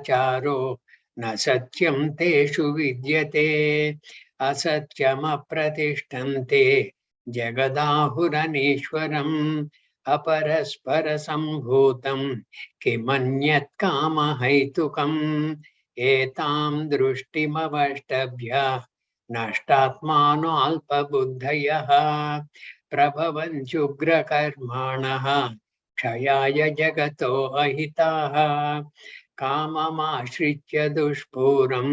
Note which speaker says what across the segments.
Speaker 1: चारो न सत्यं तेषु विद्यते असत्यमप्रतिष्ठन्ते जगदाहुरनीश्वरम् अपरस्परसम्भूतं किमन्यत् कामहैतुकम् एतां दृष्टिमवष्टभ्य नष्टात्मानो अल्पबुद्धयः प्रभवन्त्युग्रकर्माणः क्षयाय जगतो अहिताः काममाश्रित्य दुष्पूरं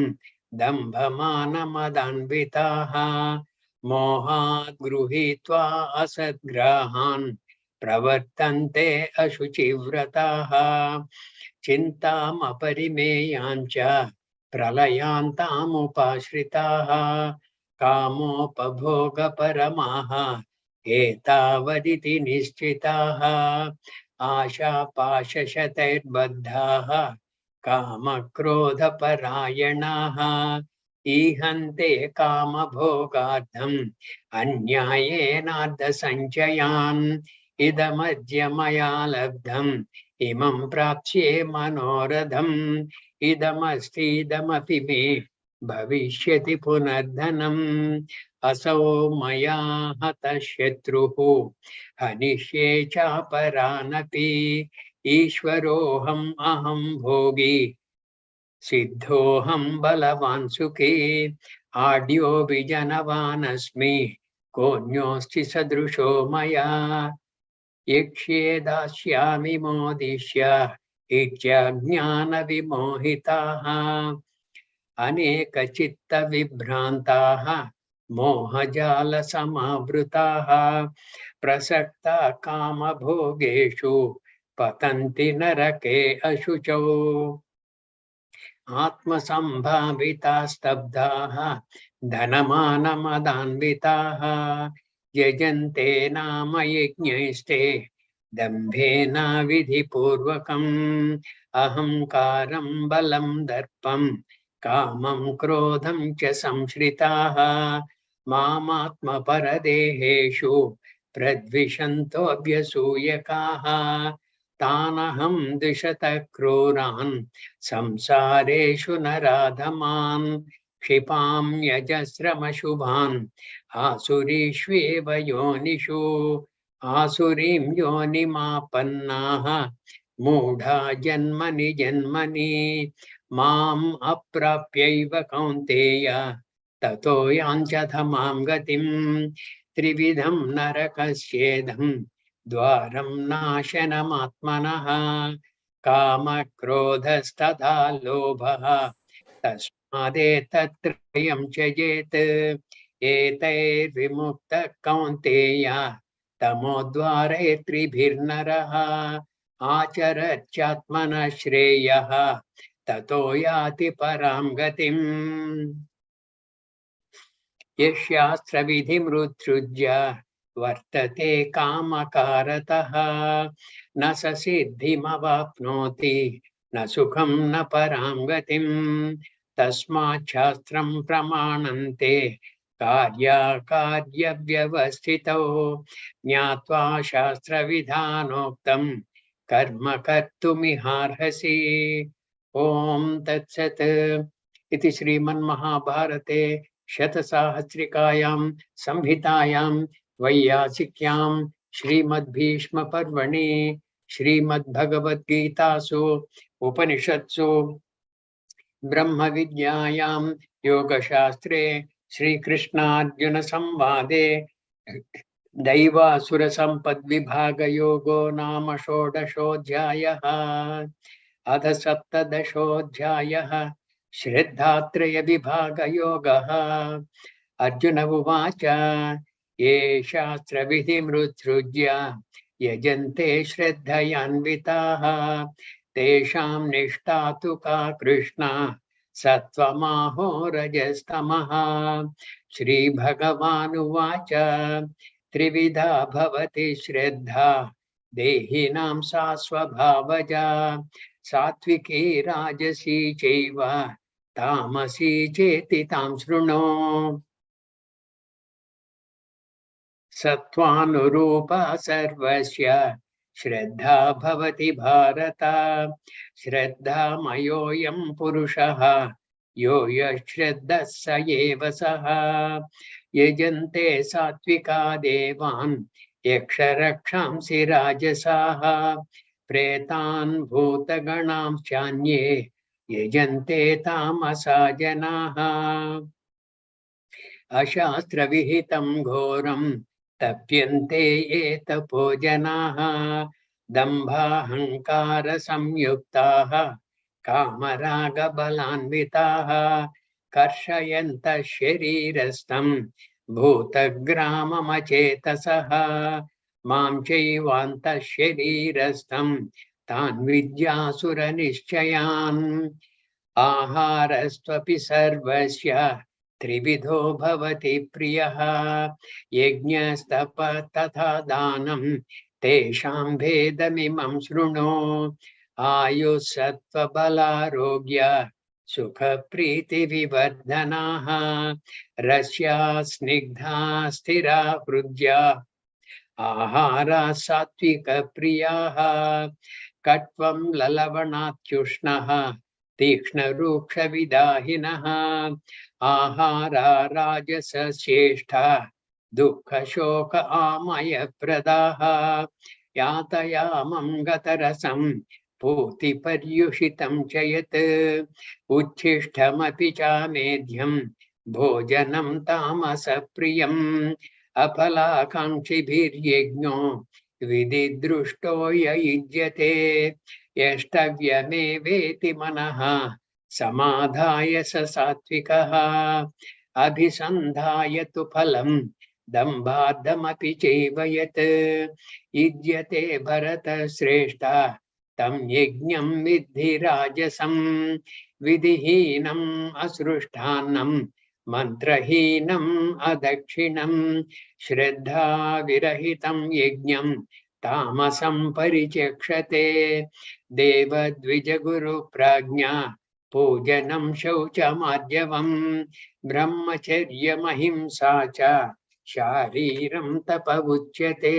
Speaker 1: दम्भमानमदान्विताः मोहात् गृहीत्वा असद्ग्राहान् प्रवर्तन्ते अशुचिव्रताः चिन्तामपरिमेयाञ्च प्रलयान्तामुपाश्रिताः कामोपभोगपरमाः एतावदिति निश्चिताः आशापाशशतैर्बद्धाः कामक्रोधपरायणाः ईहन्ते कामभोगार्थम् अन्यायेनार्धसञ्चयान् इदमद्य मया लब्धम् इमं प्राप्स्ये मनोरथम् इदमस्तीदमपि मे भविष्यति पुनर्धनम् असौ मया हतः शत्रुः हनिष्ये चापरानपि ईश्वरोऽहम् अहं भोगी सिद्धोऽहं बलवान् सुखी आढ्यो विजनवानस्मि कोऽन्योऽस्ति सदृशो मया यक्ष्ये दास्यामि मोदिष्य इत्यज्ञानविमोहिताः अनेकचित्तविभ्रान्ताः मोहजालसमावृताः प्रसक्ता कामभोगेषु पतन्ति नरके अशुचौ आत्मसम्भाविता स्तब्धाः धनमानमदान्विताः यजन्ते नाम यज्ञैस्ते दम्भेन विधिपूर्वकम् अहङ्कारं बलं दर्पं कामं क्रोधं च संश्रिताः मामात्मपरदेहेषु प्रद्विषन्तोऽभ्यसूयकाः तानहं द्विषतः क्रूरान् संसारेषु नराधमान् क्षिपां यजस्रमशुभान् आसुरीष्वेव योनिषु आसुरीं योनिमापन्नाः मूढा जन्मनि जन्मनि माम् अप्राप्यैव कौन्तेय ततो यान्त्यधमां गतिम् त्रिविधं नरकस्येदम् द्वारं नाशनमात्मनः कामक्रोधस्तथा लोभः तस्मादेतत्त्रयं त्यजेत् एतैर्विमुक्तः कौन्तेय तमोद्वारे त्रिभिर्नरः आचरत्यात्मनः श्रेयः ततो याति परां गतिम् यशास्त्रविधिमुत्सृज्य वर्तते कामकारतः न स सिद्धिमवाप्नोति न सुखं न परां गतिम् तस्मात् शास्त्रं प्रमाणन्ते कार्याकार्यव्यवस्थितौ ज्ञात्वा शास्त्रविधानोक्तं कर्म कर्तुमिहार्हसि ॐ तत्सत् इति श्रीमन्महाभारते शतसाहस्रिकायां संहितायां वैयासिक्यां श्रीमद्भीष्मपर्वणि श्रीमद्भगवद्गीतासु उपनिषत्सु ब्रह्मविद्यायां योगशास्त्रे श्रीकृष्णार्जुनसंवादे दैवासुरसम्पद्विभागयोगो नाम षोडशोऽध्यायः अथ सप्तदशोऽध्यायः श्रद्धात्रयविभागयोगः अर्जुन उवाच ये शास्त्रविधिमुत्सृज्य यजन्ते श्रद्धयान्विताः तेषां निष्ठा तु का कृष्णा सत्त्वमाहो रजस्तमः श्रीभगवानुवाच त्रिविधा भवति श्रद्धा देहिनां सा स्वभावजा सात्विकी राजसी चैव तामसी चेति तां शृणु सत्त्वानुरूपा सर्वस्य श्रद्धा भवति भारत श्रद्धामयोऽयं पुरुषः यो यश्रद्धः स एव सः यजन्ते सात्विका देवान् यक्षरक्षांसि राजसाः प्रेतान् भूतगणांश्चान्ये यजन्ते तामसा जनाः अशास्त्रविहितं घोरं तप्यन्ते ये तपो जनाः दम्भाहङ्कारसंयुक्ताः कामरागबलान्विताः कर्षयन्तः शरीरस्थं भूतग्राममचेतसः मां चैवान्तः शरीरस्थं तान् विद्यासुरनिश्चयान् आहारस्त्वपि सर्वस्य त्रिविधो भवति प्रियः यज्ञस्तप तथा दानं तेषां भेदमिमं शृणु आयुस्सत्त्वबलारोग्य सुखप्रीतिविवर्धनाः रस्या स्निग्धा स्थिरा हृद्या आहारा सात्विकप्रियाः कट्वं ललवणात्युष्णः तीक्ष्णरूक्षविदाहिनः आहारा राजसश्रेष्ठा दुःखशोक आमयप्रदाः यातयामं गतरसं पूतिपर्युषितं च यत् उच्छिष्टमपि चामेध्यं भोजनं तामसप्रियम् अफलाकाङ्क्षिभिर्यज्ञो विधिदृष्टो य युज्यते यष्टव्यमेवेति मनः समाधाय स सात्विकः अभिसन्धाय तु फलं दम्भार्थमपि चैव यत् युज्यते भरतश्रेष्ठ तं यज्ञं विद्धि राजसं विधिहीनम् असृष्टान्नं मन्त्रहीनम् अदक्षिणं श्रद्धाविरहितं यज्ञं तामसं परिचक्षते देवद्विजगुरुप्राज्ञा पूजनं शौचमार्जवम् ब्रह्मचर्यमहिंसा च शारीरं तप उच्यते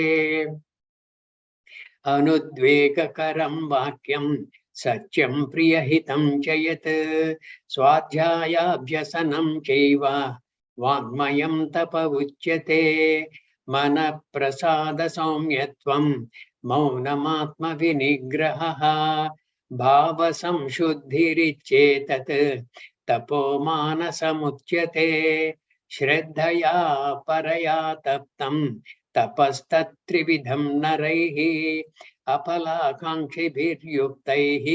Speaker 1: अनुद्वेगकरं वाक्यं सत्यं प्रियहितं च यत् स्वाध्यायाभ्यसनं चैव वाङ्मयं तप उच्यते मनःप्रसादसौम्यत्वं मौनमात्मविनिग्रहः भावसंशुद्धिरिच्येतत् तपो मानसमुच्यते श्रद्धया परया तप्तं तपस्तत्त्रिविधं नरैः अफलाकाङ्क्षिभिर्युक्तैः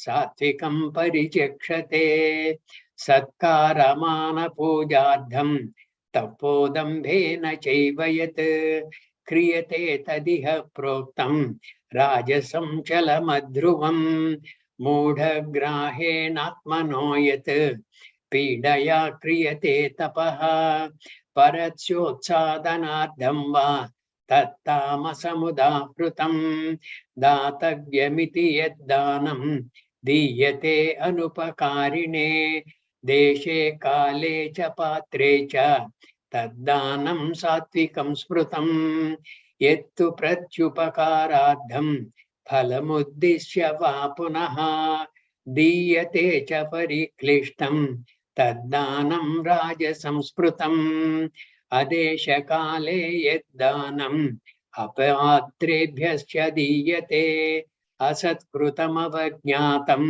Speaker 1: सात्विकं परिचक्षते सत्कारमानपूजार्थं तपोदम्भेन चैव यत् क्रियते तदिह प्रोक्तं राजसं चलमध्रुवं मूढग्राहेणात्मनो यत् पीडया क्रियते तपः परस्योत्सादनार्थं वा तत्तामसमुदाहृतं दातव्यमिति यद्दानं दीयते अनुपकारिणे देशे काले च पात्रे च तद्दानं सात्विकं स्मृतं यत्तु प्रत्युपकारार्थं फलमुद्दिश्य वा पुनः दीयते च परिक्लिष्टं तद्दानं राजसंस्मृतम् अदेशकाले यद्दानम् अपात्रेभ्यश्च दीयते असत्कृतमवज्ञातं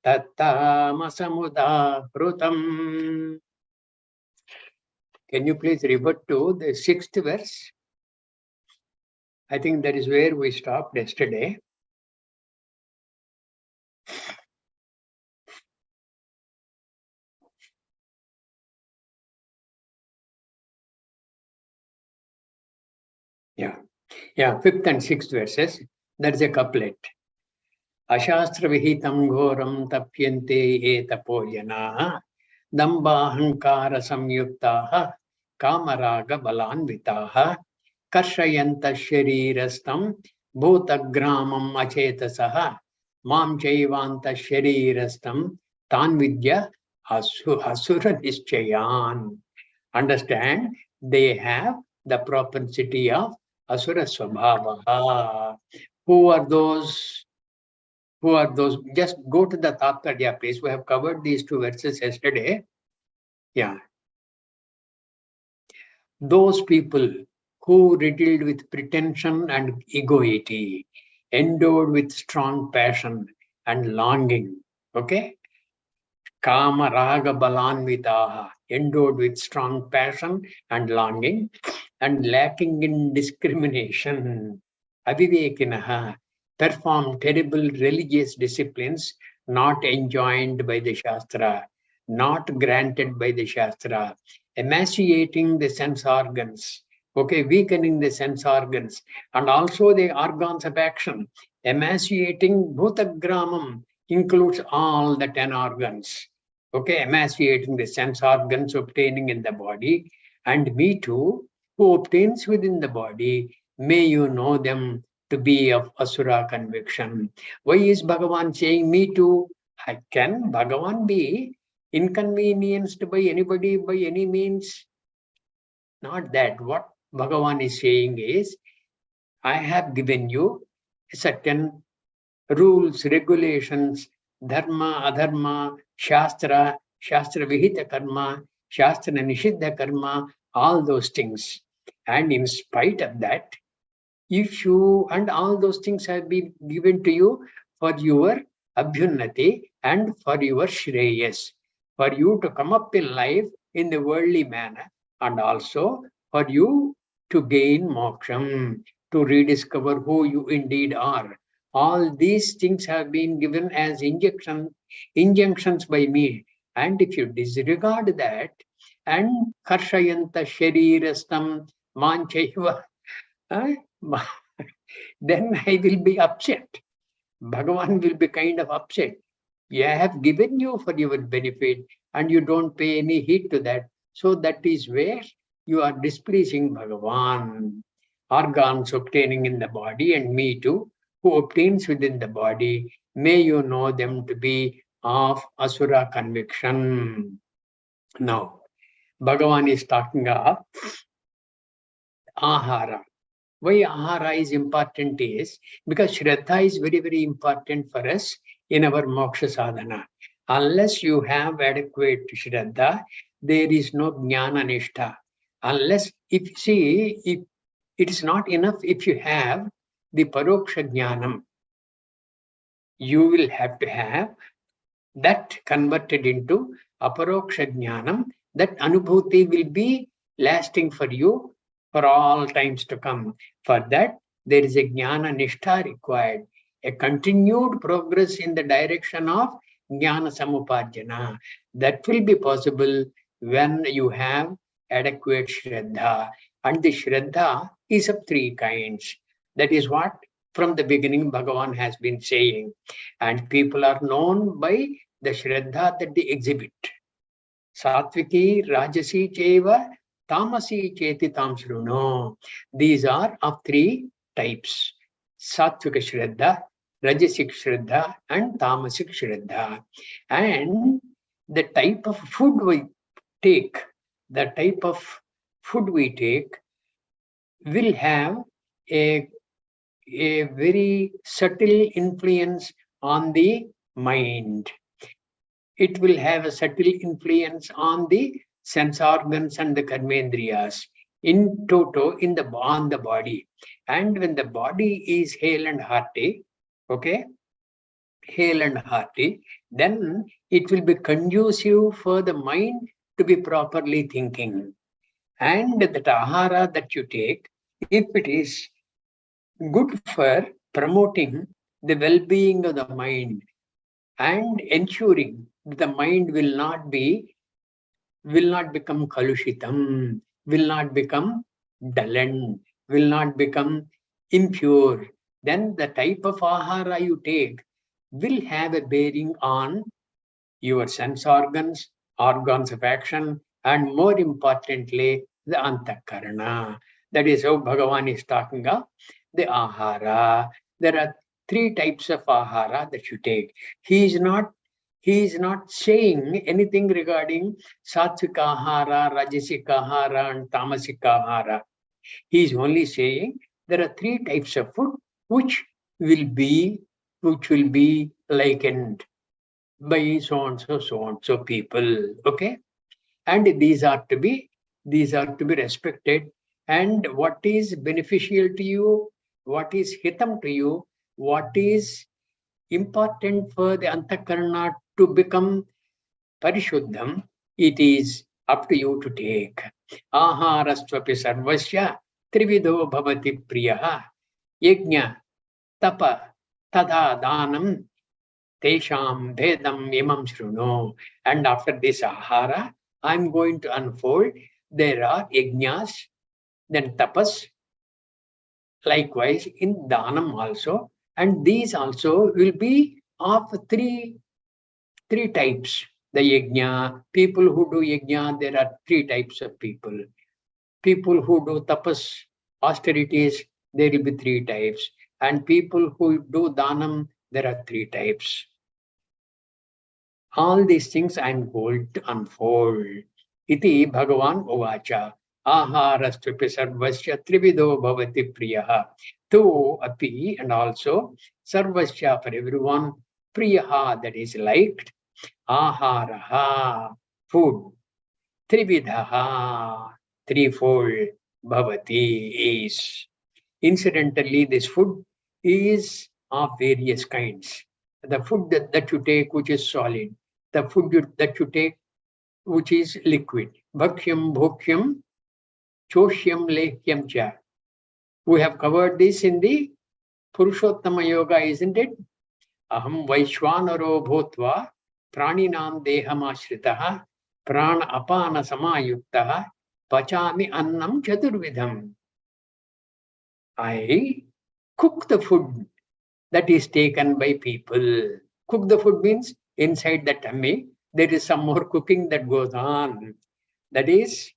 Speaker 1: तत्तामसमुदाहृतम्. Can you please revert to the 6th verse? I think that is where we stopped yesterday. Yeah, 5th and 6th verses. That's a couplet. Ashastra vihitam ghoram tapyante etapo janaha dambahankara samyuktaha kamaraga balanvitaha karshayanta sharirastam bhutagramam achetasaha mam chaivanta sharirastam tanvidya asura nischayan. Understand, they have the propensity of asura swabhavaha. Who are those? Who are those? Just go to the Tattparya place. We have covered these two verses yesterday. Yeah. Those people who riddled with pretension and egoity, endowed with strong passion and longing. Okay? Kama raga balanvitaha, endowed with strong passion and longing, and lacking in discrimination. Avivekinaha, perform terrible religious disciplines not enjoined by the Shastra, not granted by the Shastra, emaciating the sense organs, okay, weakening the sense organs, and also the organs of action. Emaciating bhutagramam includes all the 10 organs, okay, emaciating the sense organs obtaining in the body, and me too, who obtains within the body, may you know them to be of asura conviction. Why is Bhagavan saying me too? Can Bhagavan be inconvenienced by anybody by any means? Not that. What Bhagavan is saying is, I have given you certain rules, regulations, dharma, adharma, shastra, shastra vihita karma, shastra nishiddha karma, all those things. And in spite of that, if you, and all those things have been given to you for your abhyunnati and for your shreyas, for you to come up in life in the worldly manner, and also for you to gain moksham, to rediscover who you indeed are. All these things have been given as injunctions by me. And if you disregard that, and karshayanta sharirastam manchaiva, then I will be upset. Bhagavan will be kind of upset. I have given you for your benefit and you don't pay any heed to that. So that is where you are displeasing Bhagavan. Organs obtaining in the body, and me too, who obtains within the body, may you know them to be of asura conviction. Now, Bhagavan is talking of ahara. Why ahara is important is because Shraddha is very, very important for us in our moksha sadhana. Unless you have adequate Shraddha, there is no jnana nishtha. Unless, if it is not enough if you have the paroksha jnanam, you will have to have that converted into aparoksha jnanam. That anubhuti will be lasting for you for all times to come. For that, there is a jnana nishtha required, a continued progress in the direction of jnana samuparjana. That will be possible when you have adequate shraddha. And the shraddha is of three kinds. That is what from the beginning Bhagavan has been saying. And people are known by the shraddha that they exhibit. Satviki, Rajasi Cheva, Tamasi Cheti Tamsruno. These are of three types. Satvika Shraddha, Rajasik Shraddha, and Tamasic Shraddha. And the type of food we take, will have a very subtle influence on the mind. It will have a subtle influence on the sense organs and the karmendriyas in toto on the body. And when the body is hale and hearty, okay, hale and hearty, then it will be conducive for the mind to be properly thinking. And that ahara that you take, if it is good for promoting the well-being of the mind and ensuring that the mind will not become kalushitam, will not become dullened, will not become impure, then the type of ahara you take will have a bearing on your sense organs, organs of action, and more importantly, the antakarana. That is how Bhagavan is talking of the ahara. There are three types of ahara that you take. He is not saying anything regarding satvika ahara, rajasika ahara, and tamasika ahara. He is only saying there are three types of food which will be, which will be likened by so and so people. Okay, and these are to be respected. And what is beneficial to you, what is hitam to you, what is important for the antakarana to become parishuddham, it is up to you to take. Aharastvapi sarvasya trivido bhavati priyaha yajna tapa tada danam tesham bhedam imam shruno. And after this ahara, I'm going to unfold. There are yajnas, then tapas, likewise in dhanam also. And these also will be of three types. The yajna, people who do yajna, there are three types of people. People who do tapas, austerities, there will be three types. And people who do dhanam, there are three types. All these things I am going to unfold. Iti Bhagavan Uvacha. Aharastupi sarvasya trivido bhavati priyaha. Tu api, and also sarvasya, for everyone, priyaha, that is liked. Aharaha, food. Trividhaha, threefold. Bhavati is. Incidentally, this food is of various kinds. The food that you take, which is solid, the food that you take, which is liquid. Bhakhyam, bhokyam, choshyam, lehyam cha. We have covered this in the Purushottama Yoga, isn't it? Aham Vaishwanaro Bhutva Praninam Dehamashritaha Prana Apana Samayuktaha Pachami Annam Chaturvidham. I cook the food that is taken by people. Cook the food means inside the tummy, there is some more cooking that goes on. That is,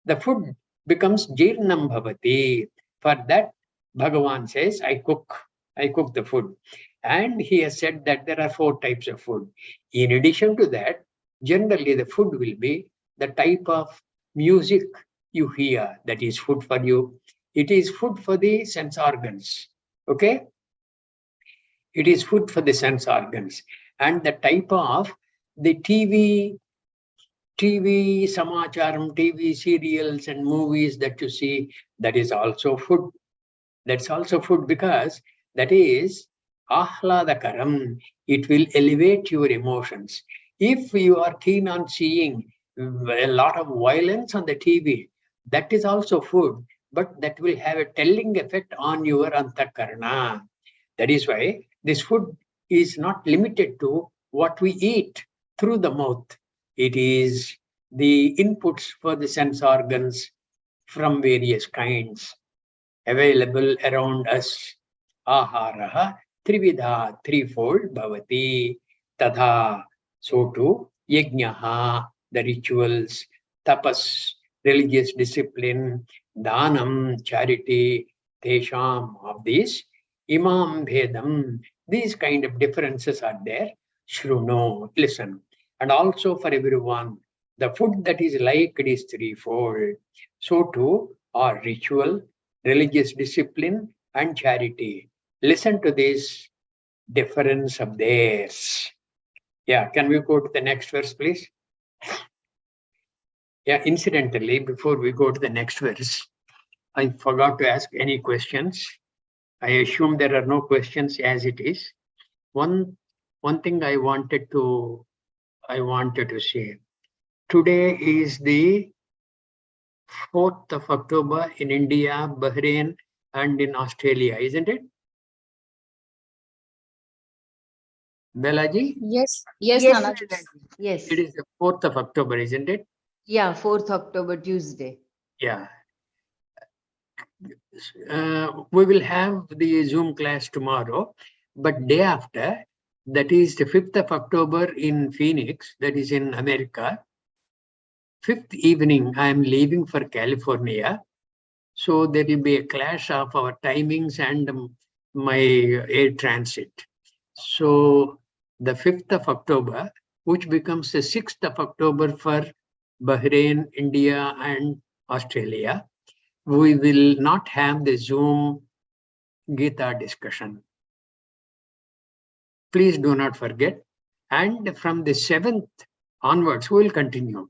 Speaker 1: the food becomes jirnam bhavati. For that, Bhagavan says, I cook the food. And he has said that there are four types of food. In addition to that, generally the food will be the type of music you hear, that is food for you. It is food for the sense organs. Okay? It is food for the sense organs. And the type of the TV samacharam, TV serials and movies that you see, that is also food. That's also food because that is ahladakaram. It will elevate your emotions. If you are keen on seeing a lot of violence on the TV, that is also food, but that will have a telling effect on your antakarana. That is why this food is not limited to what we eat through the mouth. It is the inputs for the sense organs from various kinds available around us. Aharaha trividha, threefold bhavati. Tadha, so too, yajnaha, the rituals, tapas, religious discipline, dhanam, charity, tesham, of these, imam bhedam, these kind of differences are there. Shruno, listen. And also for everyone, the food that is liked is threefold. So too, are ritual, religious discipline, and charity. Listen to this difference of theirs. Yeah, can we go to the next verse, please? Yeah, incidentally, before we go to the next verse, I forgot to ask any questions. I assume there are no questions as it is. One thing I wanted to say. Today is the 4th of October in India, Bahrain, and in Australia, isn't it? Belaji?
Speaker 2: Yes,
Speaker 3: Nanaji. Yes.
Speaker 1: It is the 4th of October, isn't it?
Speaker 3: Yeah, 4th October, Tuesday.
Speaker 1: Yeah. We will have the Zoom class tomorrow, but day after, that is the 5th of October in Phoenix, that is in America. 5th evening, I am leaving for California. So there will be a clash of our timings and my air transit. So the 5th of October, which becomes the 6th of October for Bahrain, India, and Australia, we will not have the Zoom Gita discussion. Please do not forget. And from the 7th onwards, we will continue.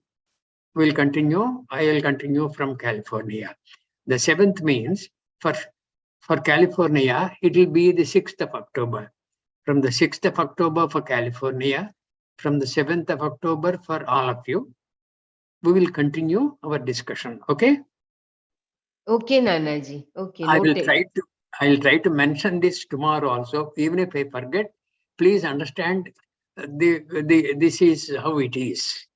Speaker 1: I will continue from California. The 7th means for California, it will be the 6th of October. From the 6th of October for California, from the 7th of October for all of you, we will continue our discussion. Okay?
Speaker 3: Okay, Nanaji. Okay,
Speaker 1: I will
Speaker 3: noted.
Speaker 1: try to mention this tomorrow also. Even if I forget, please understand this is how it is.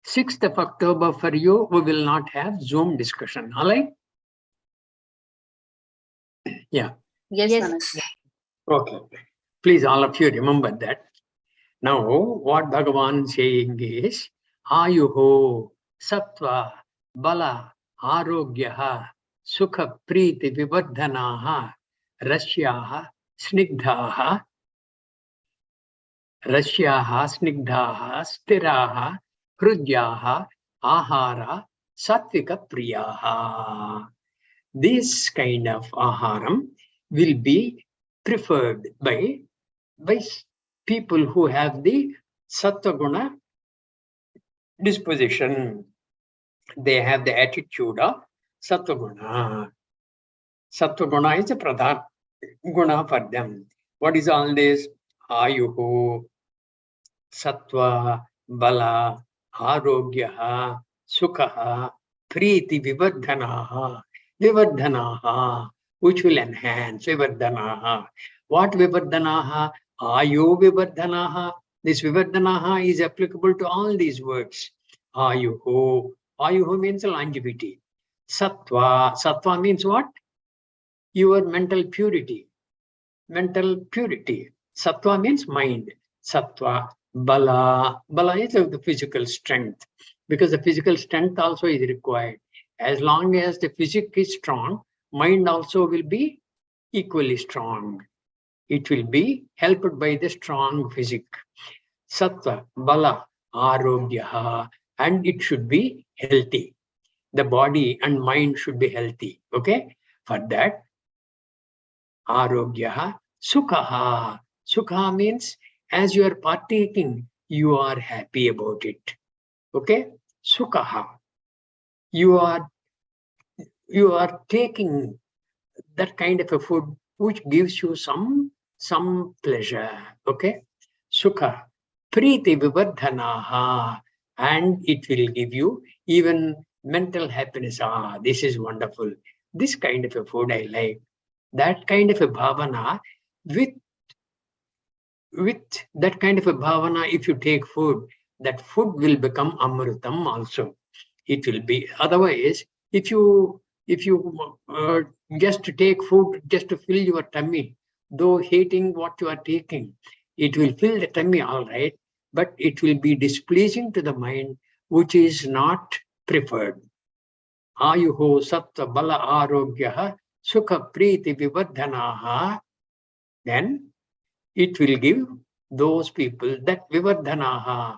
Speaker 1: 6th of October for you, we will not have Zoom discussion. All right? Yeah.
Speaker 2: Yes,
Speaker 3: Yes.
Speaker 2: Nanaji.
Speaker 1: Okay. Please, all of you remember that. Now, what Bhagavan saying is, Ayuho, Sattva, Bala, Arogyaha, Sukha, Priti, Vivardhanaha, Rasyaha, Snigdhaha, Stiraha, Hrudyaha, Ahara, Sattvika Priyaha. This kind of aharam will be preferred by people who have the sattva-guna disposition. They have the attitude of sattva-guna. Sattva-guna is a pradhan guna for them. What is all this? Ayuhu, sattva, bala, arogyaha, sukha, priti, vivardhanaha, which will enhance vivardhanaha. What vivardhanaha? Ayu vivardhanaha. This vivardhanaha is applicable to all these words. Ayuhu. Ayuhu means longevity. Sattva. Sattva means what? Your mental purity. Mental purity. Sattva means mind. Sattva. Bala. Bala is the physical strength. Because the physical strength also is required. As long as the physique is strong, mind also will be equally strong. It will be helped by the strong physique. Sattva, bala, arogyaha, and it should be healthy. The body and mind should be healthy. Okay? For that, arogyaha, sukhaha. Sukha means as you are partaking, you are happy about it. Okay? Sukhaha. You are taking that kind of a food which gives you some pleasure. Okay? Sukha, priti vivardhanaha, and it will give you even mental happiness. Ah, this is wonderful. This kind of a food I like. That kind of a bhavana, with that kind of a bhavana, if you take food, that food will become amrutam also. It will be. Otherwise, if you just take food just to fill your tummy, though hating what you are taking, it will fill the tummy all right, but it will be displeasing to the mind, which is not preferred. Ayuho sattva bala arogyaha sukha priti vivardhanaha, then it will give those people that vivardhanaha,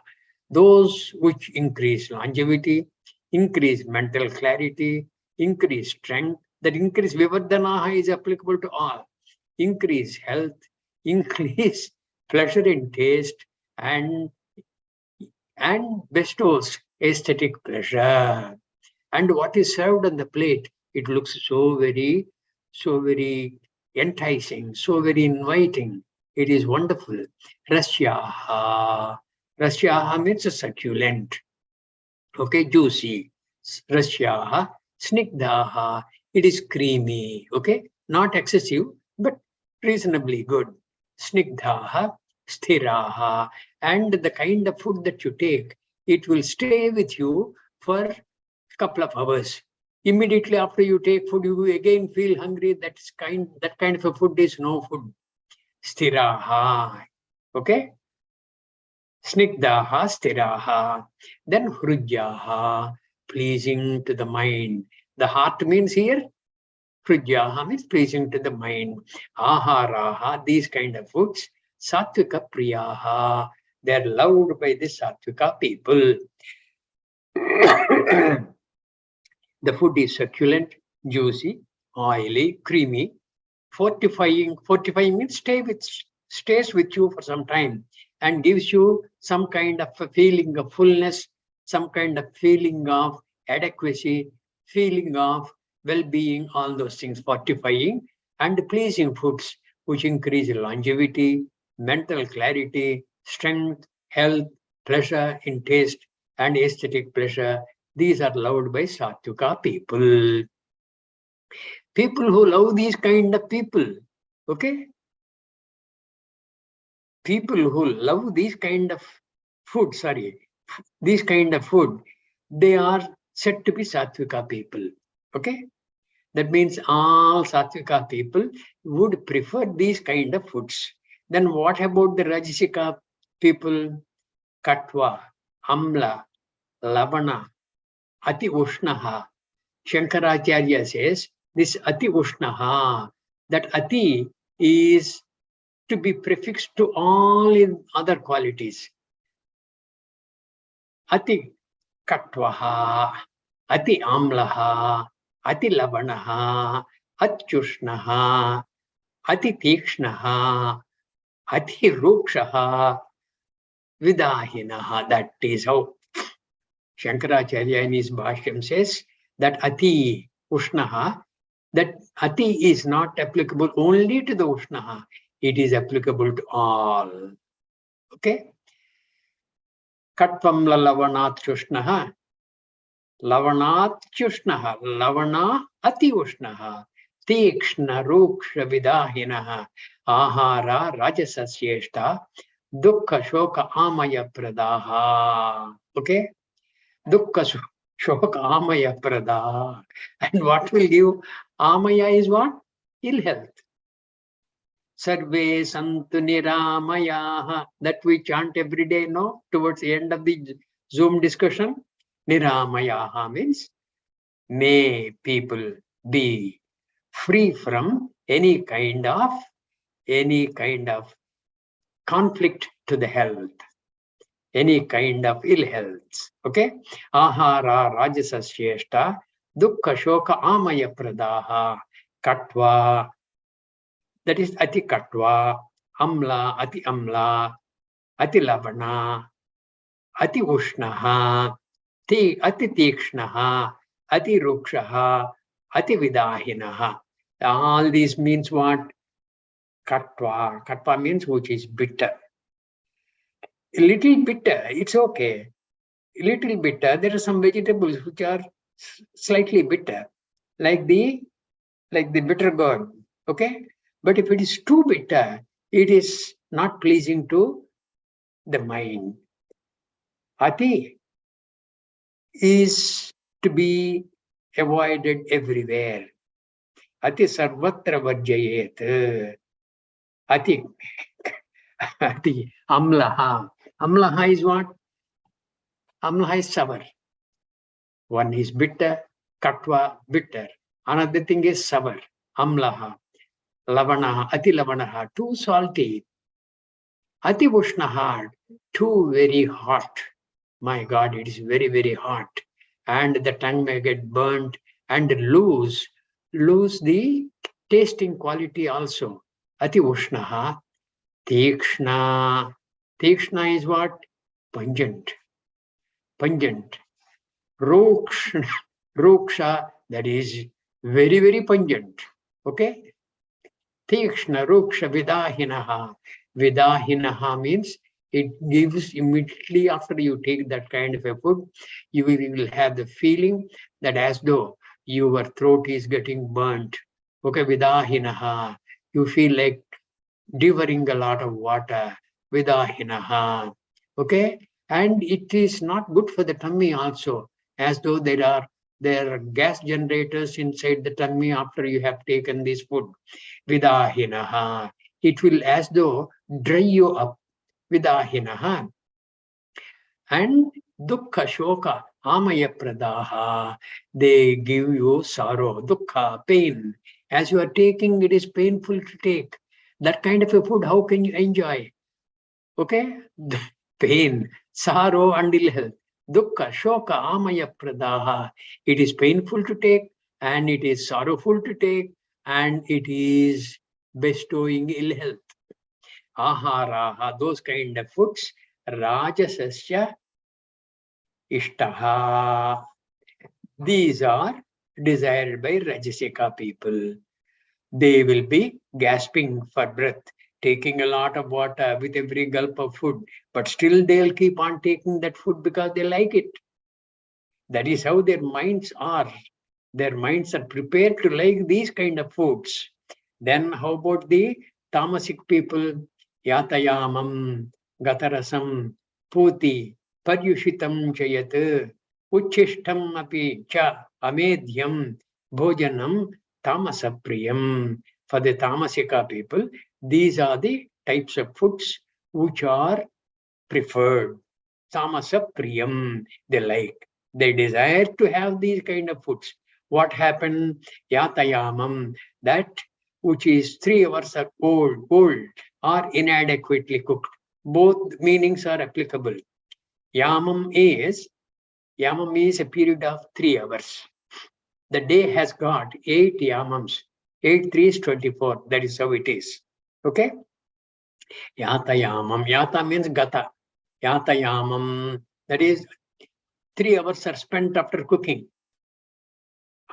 Speaker 1: those which increase longevity, increase mental clarity, increase strength. That increase vivardhanaha is applicable to all. Increase health, increase pleasure in taste, and bestows aesthetic pleasure. And what is served on the plate, it looks so very enticing, so very inviting. It is wonderful. Rasyaha. Rasyaha means a succulent. Okay, juicy. Rasyaha. Snigdaha. It is creamy. Okay, not excessive, but reasonably good. Snigdaha. Sthiraha. And the kind of food that you take, it will stay with you for a couple of hours. Immediately after you take food, you again feel hungry. That kind of a food is no food. Sthiraha. Okay? Snigdaha, stiraha. Then hrudyaha, pleasing to the mind. The heart means here, hrudyaha means pleasing to the mind. Aharaha, these kind of foods. Sattvika priyaha, they are loved by the sattvika people. The food is succulent, juicy, oily, creamy, fortifying means stays with you for some time and gives you some kind of a feeling of fullness, some kind of feeling of adequacy, feeling of well-being, all those things, fortifying and pleasing foods which increase longevity, mental clarity, strength, health, pleasure in taste, and aesthetic pleasure. These are loved by Satvika people. People who love these kind of people, okay? People who love these kind of food, this kind of food, they are said to be Satvika people, okay? That means all Satvika people would prefer these kind of foods. Then what about the Rajasika people? Katva, Amla, Lavana, Ati Ushnaha. Shankaracharya says this Ati Ushnaha, that Ati is to be prefixed to all in other qualities. Ati Katvaha, Ati Amlaha, Ati Lavanaha, Atyushnaha, Ati Tikshnaha, Ati Rukshaha, Vidahinaha. That is how Shankaracharya in his Bhashyam says that Ati Ushnaha, that Ati is not applicable only to the Ushnaha, it is applicable to all. Okay? Katvam lavanat Ushnaha, Lavanat Ushnaha, Lavana Ati Ushnaha, Tikshna Ruksha Vidahinaha, Ahara Rajasasyeshta, Dukkha Shoka Amaya Pradaha. Okay? Dukkha Shoka Amaya Prada. And what will give Amaya is what? Ill health. Sarve Santu Niramayaha. That we chant every day, no? Towards the end of the Zoom discussion. Niramayaha means may people be free from any kind of conflict to the health, any kind of ill health. Okay? Ahara Rajasasyeshta, Dukkha Shoka Amaya Pradaha, Katva, that is Ati Katva, Amla, Ati Amla, Ati Lavana, Ati Ushnaha, Ati Tikshnaha, Ati Rukshaha, Ati Vidahinaha. All these means what? Katva. Katva means which is bitter. A little bitter, it's okay. A little bitter, there are some vegetables which are slightly bitter, like the bitter gourd, okay? But if it is too bitter, it is not pleasing to the mind. Ati is to be avoided everywhere. Ati sarvatra varjayet. Ati amlaha. Amlaha is what? Amlaha is sour. One is bitter, katva, bitter. Another thing is sour, amlaha. Lavanaha, ati lavanaha, too salty. Ati ushnaha, too very hot. My God, it is very, very hot. And the tongue may get burnt and lose the tasting quality also. Ati ushnaha, tikshna. Tikshna is what? Pungent. Ruksha, that is very, very pungent. Okay? Tikshna, Ruksha, Vidahinaha. Vidahinaha means it gives immediately after you take that kind of a food, you will have the feeling that as though your throat is getting burnt. Okay, Vidahinaha. You feel like devouring a lot of water. Vidahinaha. Okay? And it is not good for the tummy also, as though there are gas generators inside the tummy after you have taken this food. Vidahinaha. It will as though dry you up. Vidahinaha. And dukkha shoka amaya pradaha. They give you sorrow, dukkha, pain. As you are taking, it is painful to take. That kind of a food, how can you enjoy? Okay? Pain, sorrow, and ill health. Dukkha, shoka, amaya pradaha. It is painful to take and it is sorrowful to take and it is bestowing ill health. Aharaha, those kind of foods, rajasasya ishtaha. These are desired by Rajasika people. They will be gasping for breath, taking a lot of water with every gulp of food, but still they'll keep on taking that food because they like it. That is how their minds are. Their minds are prepared to like these kind of foods. Then how about the tamasic people? Yatayamam, gatarasam, puti, paryushitam chayat, uchishtam api cha amedhyam, bhojanam, tamasapriyam. For the tamasika people, these are the types of foods which are preferred. Tamasapriyam, they like. They desire to have these kind of foods. What happened? Yatayamam, that which is 3 hours old or inadequately cooked. Both meanings are applicable. Yamam is a period of 3 hours. The day has got 8 yamams. 8 3 is 24. That is how it is. Okay? Yatayamam. Yata means gata. Yatayamam. That is 3 hours are spent after cooking.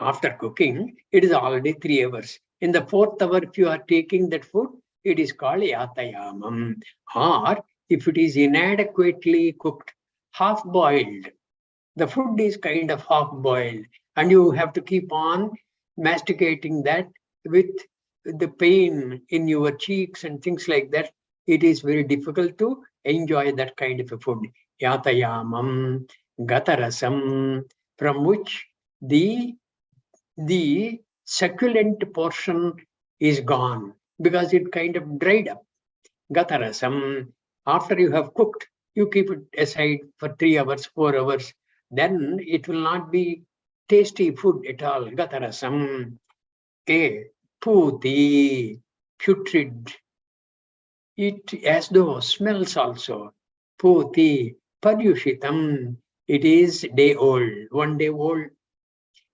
Speaker 1: After cooking, it is already 3 hours. In the 4th hour, if you are taking that food, it is called yatayamam. Or if it is inadequately cooked, half-boiled, the food is kind of half-boiled, and you have to keep on masticating that with the pain in your cheeks and things like that. It is very difficult to enjoy that kind of a food. Yatayamam, gatarasam, from which the succulent portion is gone because it kind of dried up. Gatarasam, after you have cooked, you keep it aside for 3 hours, 4 hours, then it will not be tasty food at all. Gatarasam, okay, puti, putrid. It as though smells also. Puti, paryushitam, it is day old, 1 day old.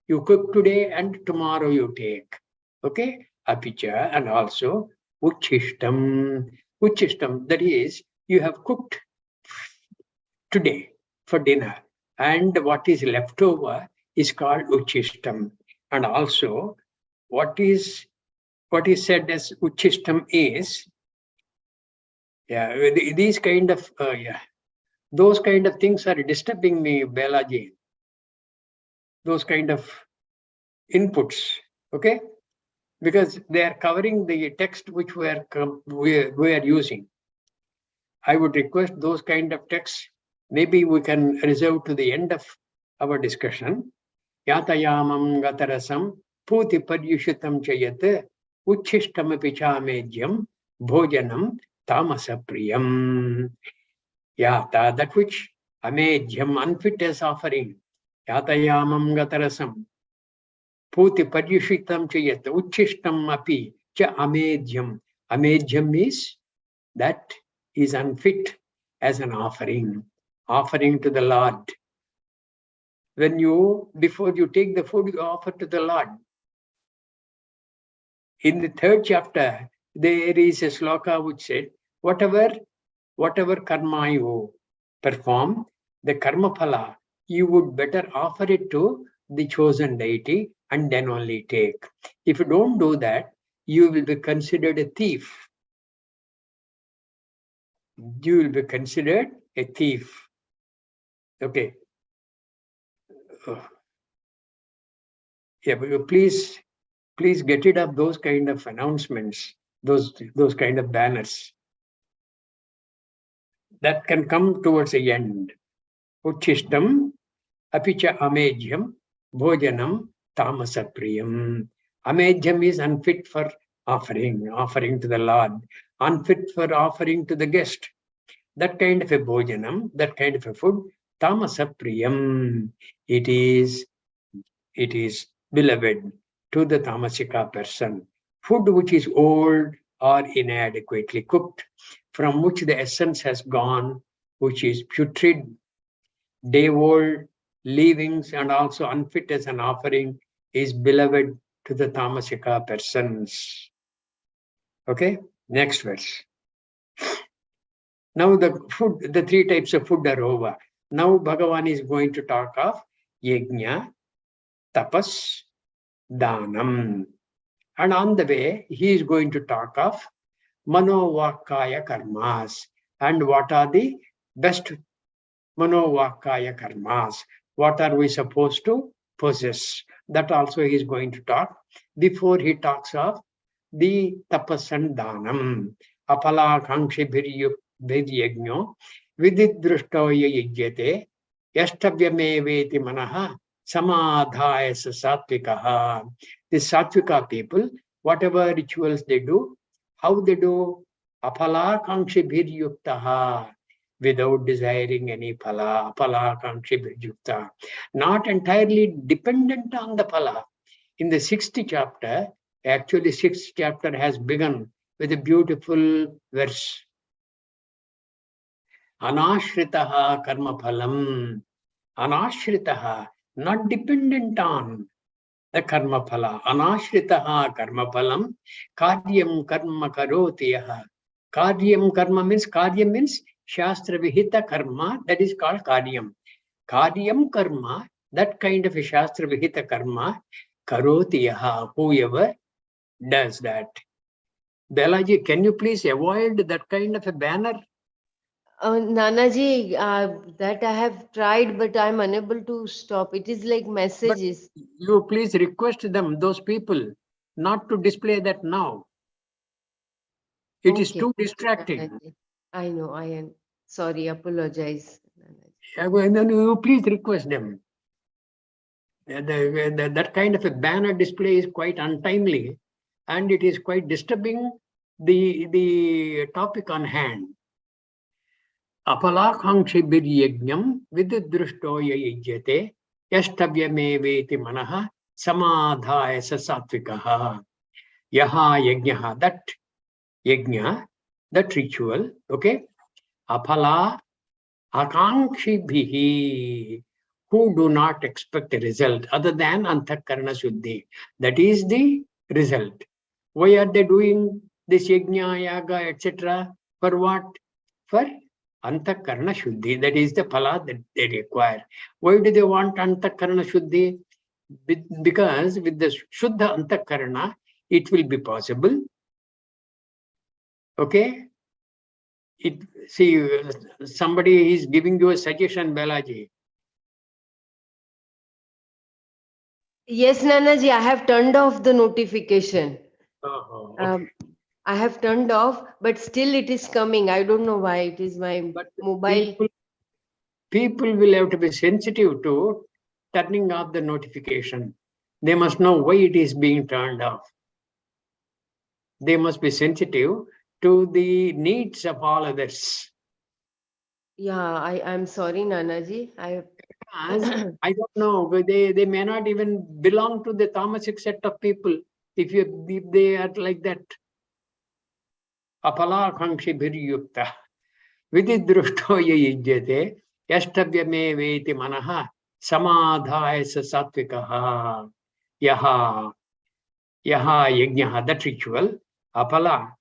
Speaker 1: You cook today and tomorrow you take. Okay? Apicha, and also uchishtam. Uchishtam, that is, you have cooked today for dinner, and what is left over is called uchishtam. And also, what is said as uchishtam is, these kind of those kind of things are disturbing me, Balaji. Those kind of inputs, okay? Because they are covering the text which we are using. I would request those kind of texts, maybe we can reserve to the end of our discussion. Yatayamam gatarasam puti paryushitam chayat uchishtam pichamejyam bhojanam tamasapriyam. Yata, that which amejyam, unfit as offering. Yatayamam gatarasam puti paryushitam chayat uchishtam api cha amedhyam. Amedhyam is that is unfit as an offering to the Lord. When before you take the food, you offer to the Lord. In the 3rd chapter, there is a sloka which said, whatever karma you perform, the karma phala, you would better offer it to the chosen deity and then only take. If you don't do that, you will be considered a thief. You will be considered a thief. Okay. Yeah, but please get rid of those kind of announcements, those kind of banners. That can come towards the end. Uchishtam apicha amejyam bhojanam tamasapriyam. Amejyam is unfit for offering to the Lord, unfit for offering to the guest. That kind of a bhojanam, that kind of a food, tamasapriyam. It is beloved to the tamasika person. Food which is old or inadequately cooked, from which the essence has gone, which is putrid, day old, leavings, and also unfit as an offering, is beloved to the tamasika persons. Okay, next verse. Now the food, the three types of food are over. Now Bhagavan is going to talk of yajna, tapas, danam. And on the way, he is going to talk of manovakaya karmas. And what are the best manovakaya karmas? What are we supposed to possess? That also he is going to talk before he talks of the tapas and danam. Apala kankshi bhiryagno vididrushtoya yajyate yashtavyameveti manaha samadhaya satvikaha. The satvika people, whatever rituals they do, how they do, apala kankshi bhiryuktaha, without desiring any phala, apala kankshi bhiryukta, not entirely dependent on the phala. In the 6th chapter, actually 6th chapter has begun with a beautiful verse. Anashritaha karma phalam. Anashritaha, not dependent on the karma phala. Anashritaha karma phalam. Karyam karma karotiyaha. Karyam means shastra vihita karma, that is called karyam. Karyam karma, that kind of a shastra vihita karma, karotiyaha, whoever does that. Balaji, can you please avoid that kind of a banner?
Speaker 3: Nanaji, that I have tried, but I'm unable to stop. It is like messages.
Speaker 1: But you please request them, those people, not to display that now. It is too distracting.
Speaker 3: Nanaji. I know, I am sorry, apologize.
Speaker 1: And then you please request them. That kind of a banner display is quite untimely, and it is quite disturbing the topic on hand. Apalakankshi biryajnam vididrushtoya yajyate yashtavyameveti manaha samadhaya satvikaha. Yaha yajnaha, that yajna, that ritual, okay? Apala akankshi bhihi, who do not expect a result other than antakarana shuddhi. That is the result. Why are they doing this yajna, yaga, etc.? For what? For antakarana shuddhi. That is the phala that they require. Why do they want antakarana shuddhi? Because with the shuddha antakarana, it will be possible. Okay? See, somebody is giving you a suggestion, Balaji.
Speaker 3: Yes, Nanaji, I have turned off the notification.
Speaker 1: Okay.
Speaker 3: I have turned off, but still it is coming. I don't know why. It is my mobile.
Speaker 1: People will have to be sensitive to turning off the notification. They must know why it is being turned off. They must be sensitive to the needs of all others.
Speaker 3: Yeah, I'm sorry, Nanaji.
Speaker 1: I don't know, they may not even belong to the tamasic set of people if they are like that. Apala kankshi bhiryukta vididrushtoya yajyate yashtavyameveti manaha samadhaya satvikaha. Yaha yajnaha, that ritual, apala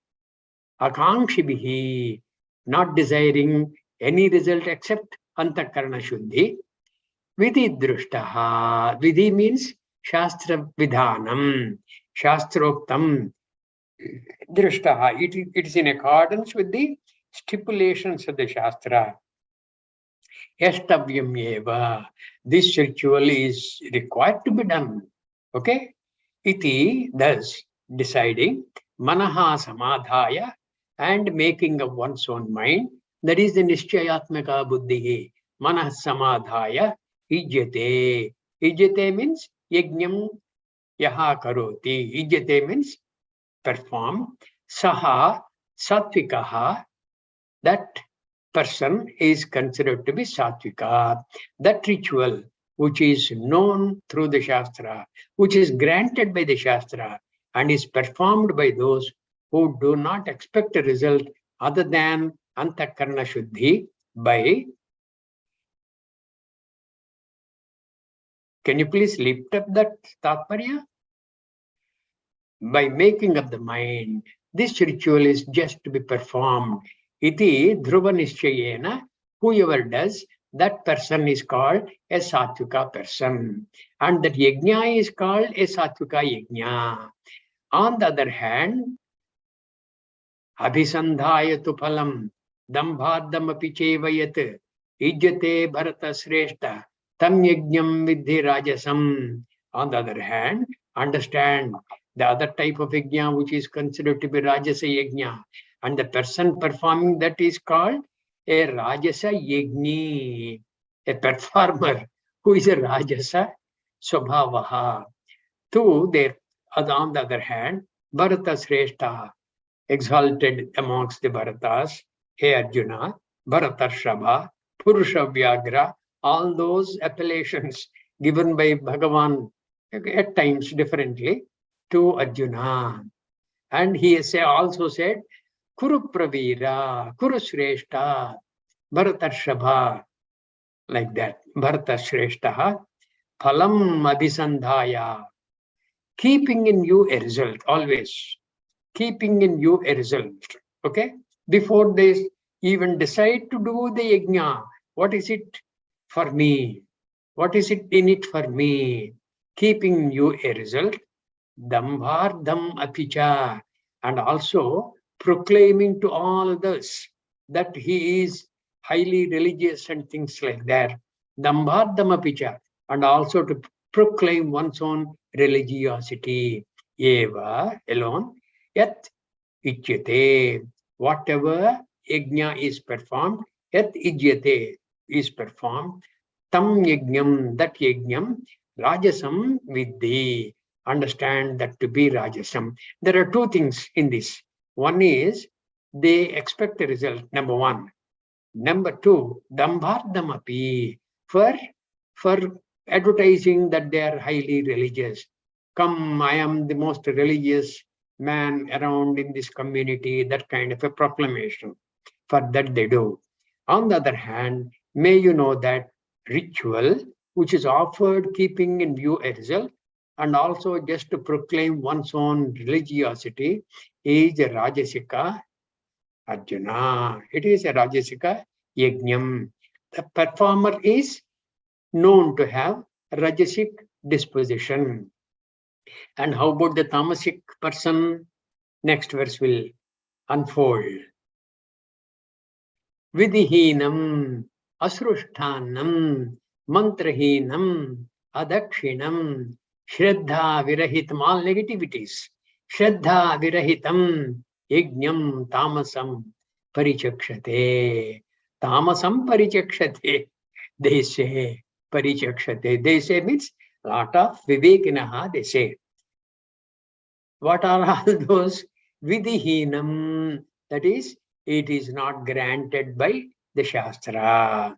Speaker 1: akankshi bhihi, not desiring any result except antakarana shuddhi. Vidhi drushtaha. Vidhi means shastra vidhanam, shastroktam. Drushtaha. It is in accordance with the stipulations of the shastra. Yashtavyam eva. This ritual is required to be done. Okay? Iti, thus deciding, manaha samadhaya, and making of one's own mind. That is the nishchayatmaka buddhi. Manah samadhaya ijyate. Ijyate means yajnam yaha karoti. Ijyate means perform. Saha satvikaha, that person is considered to be satvika. That ritual which is known through the Shastra, which is granted by the Shastra, and is performed by those who do not expect a result other than antakarana shuddhi by. Can you please lift up that tatparya? by making up the mind. This ritual is just to be performed. Iti dhruva nishchayena, whoever does, that person is called a satvika person. And that yajna is called a satvika yajna. On the other hand, abhisandhaya tu phalam, dambhadamapi chevayat, ijjate bharata sreshta, tam yajnam vidhi rajasam. On the other hand, understand the other type of yajna which is considered to be rajasa yajna, and the person performing that is called a rajasa yajni, a performer who is a rajasa swabhavaha. To their, on the other hand, bharata sreshta, exalted amongst the Bharatas, Hey Arjuna, Bharatarshava, Purusha Vyagra, all those appellations given by Bhagavan at times differently to Arjuna. And he has also said, Kuru Pravira, Kuru Shreshta, Bharatarshava, like that, Bharatashreshtaha, Phalam Abhisandhaya, keeping in you a result, always. Keeping in you a result. Okay? Before they even decide to do the yajna, what is it for me? What is it in it for me? Keeping in you a result. Dambhardham apicha. And also proclaiming to all others that he is highly religious and things like that. Dambhardham apicha. And also to proclaim one's own religiosity. Eva alone. Yat ijyate, whatever yajna is performed, yat ijyate is performed, tam yajnam, that yajnam, rajasam vidhi, understand that to be rajasam. There are two things in this. One is they expect a result, number one. Number two, dambhardamapi, for advertising that they are highly religious. Come, I am the most religious man around in this community, that kind of a proclamation. For that they do. On the other hand, may you know that ritual, which is offered keeping in view a result, and also just to proclaim one's own religiosity, is a Rajasika Arjuna. It is a Rajasika Yajnam. The performer is known to have Rajasic disposition. And how about the tamasic person? Next verse will unfold. Vidhihinam, asrushtanam, mantrahinam, adakshinam, shraddha virahitam, all negativities. Shraddha virahitam, yajnam tamasam parichakshate. Tamasam parichakshate, they say. Parichakshate, they say means lot of vivekinaha, they say. What are all those? Vidhihinam, that is, it is not granted by the Shastra.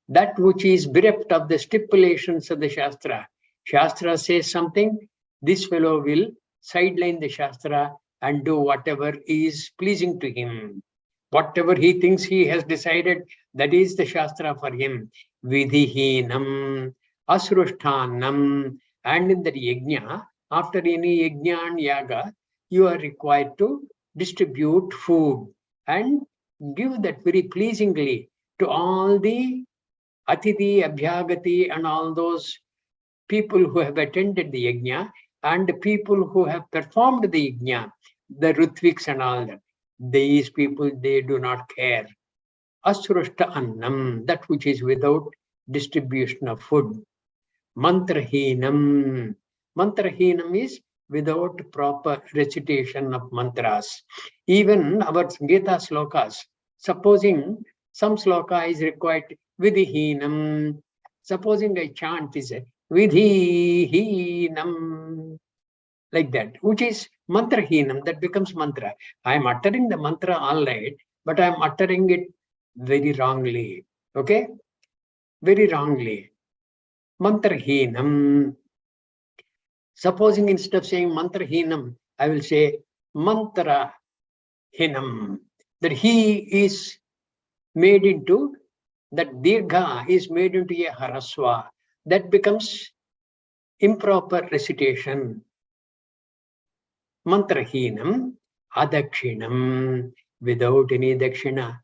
Speaker 1: That which is bereft of the stipulations of the Shastra. Shastra says something, this fellow will sideline the Shastra and do whatever is pleasing to him. Whatever he thinks he has decided, that is the Shastra for him. Vidhihinam, asrushtanam, and in the yajna, after any yajna and yaga, you are required to distribute food and give that very pleasingly to all the Atithi, Abhyagati, and all those people who have attended the yajna and the people who have performed the yajna, the Rutviks and all that. These people, they do not care. Asrushta annam, that which is without distribution of food. Mantrahinam. Mantrahinam is without proper recitation of mantras. Even our Gita slokas, supposing some sloka is required, vidhihinam. Supposing a chant is vidhihinam, like that, which is mantrahinam, that becomes mantra. I am uttering the mantra all right, but I am uttering it very wrongly. Okay? Very wrongly. Mantrahinam. Supposing instead of saying mantrahinam, I will say mantrahinam, that he is made into, that dirgha is made into a haraswa. That becomes improper recitation. Mantrahinam, adakshinam, without any dakshina.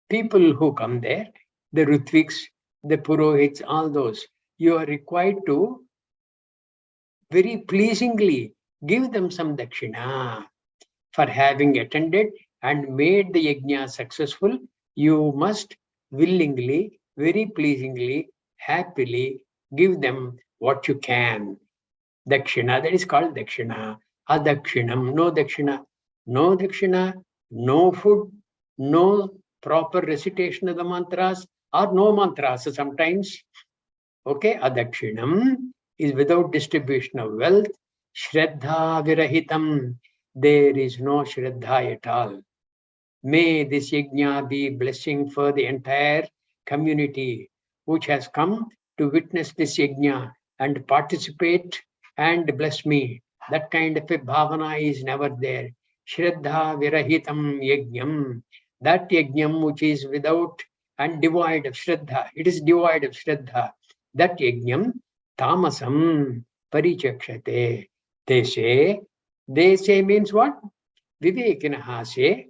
Speaker 1: People who come there, the Ritviks, the Purohits, all those, you are required to very pleasingly give them some dakshina. For having attended and made the yajna successful, you must willingly, very pleasingly, happily give them what you can. Dakshina, that is called dakshina. Adakshinam, no dakshina. No dakshina, no food, no proper recitation of the mantras, or no mantras sometimes. Okay, adakshinam is without distribution of wealth. Shraddha virahitam, there is no shraddha at all. May this yajna be blessing for the entire community which has come to witness this yajna and participate and bless me. That kind of a bhavana is never there. Shraddha virahitam yajnam. That yajnam which is without and devoid of shraddha. It is devoid of shraddha. That yajnam tamasam parichakshate. They say means what? Vivekinaha say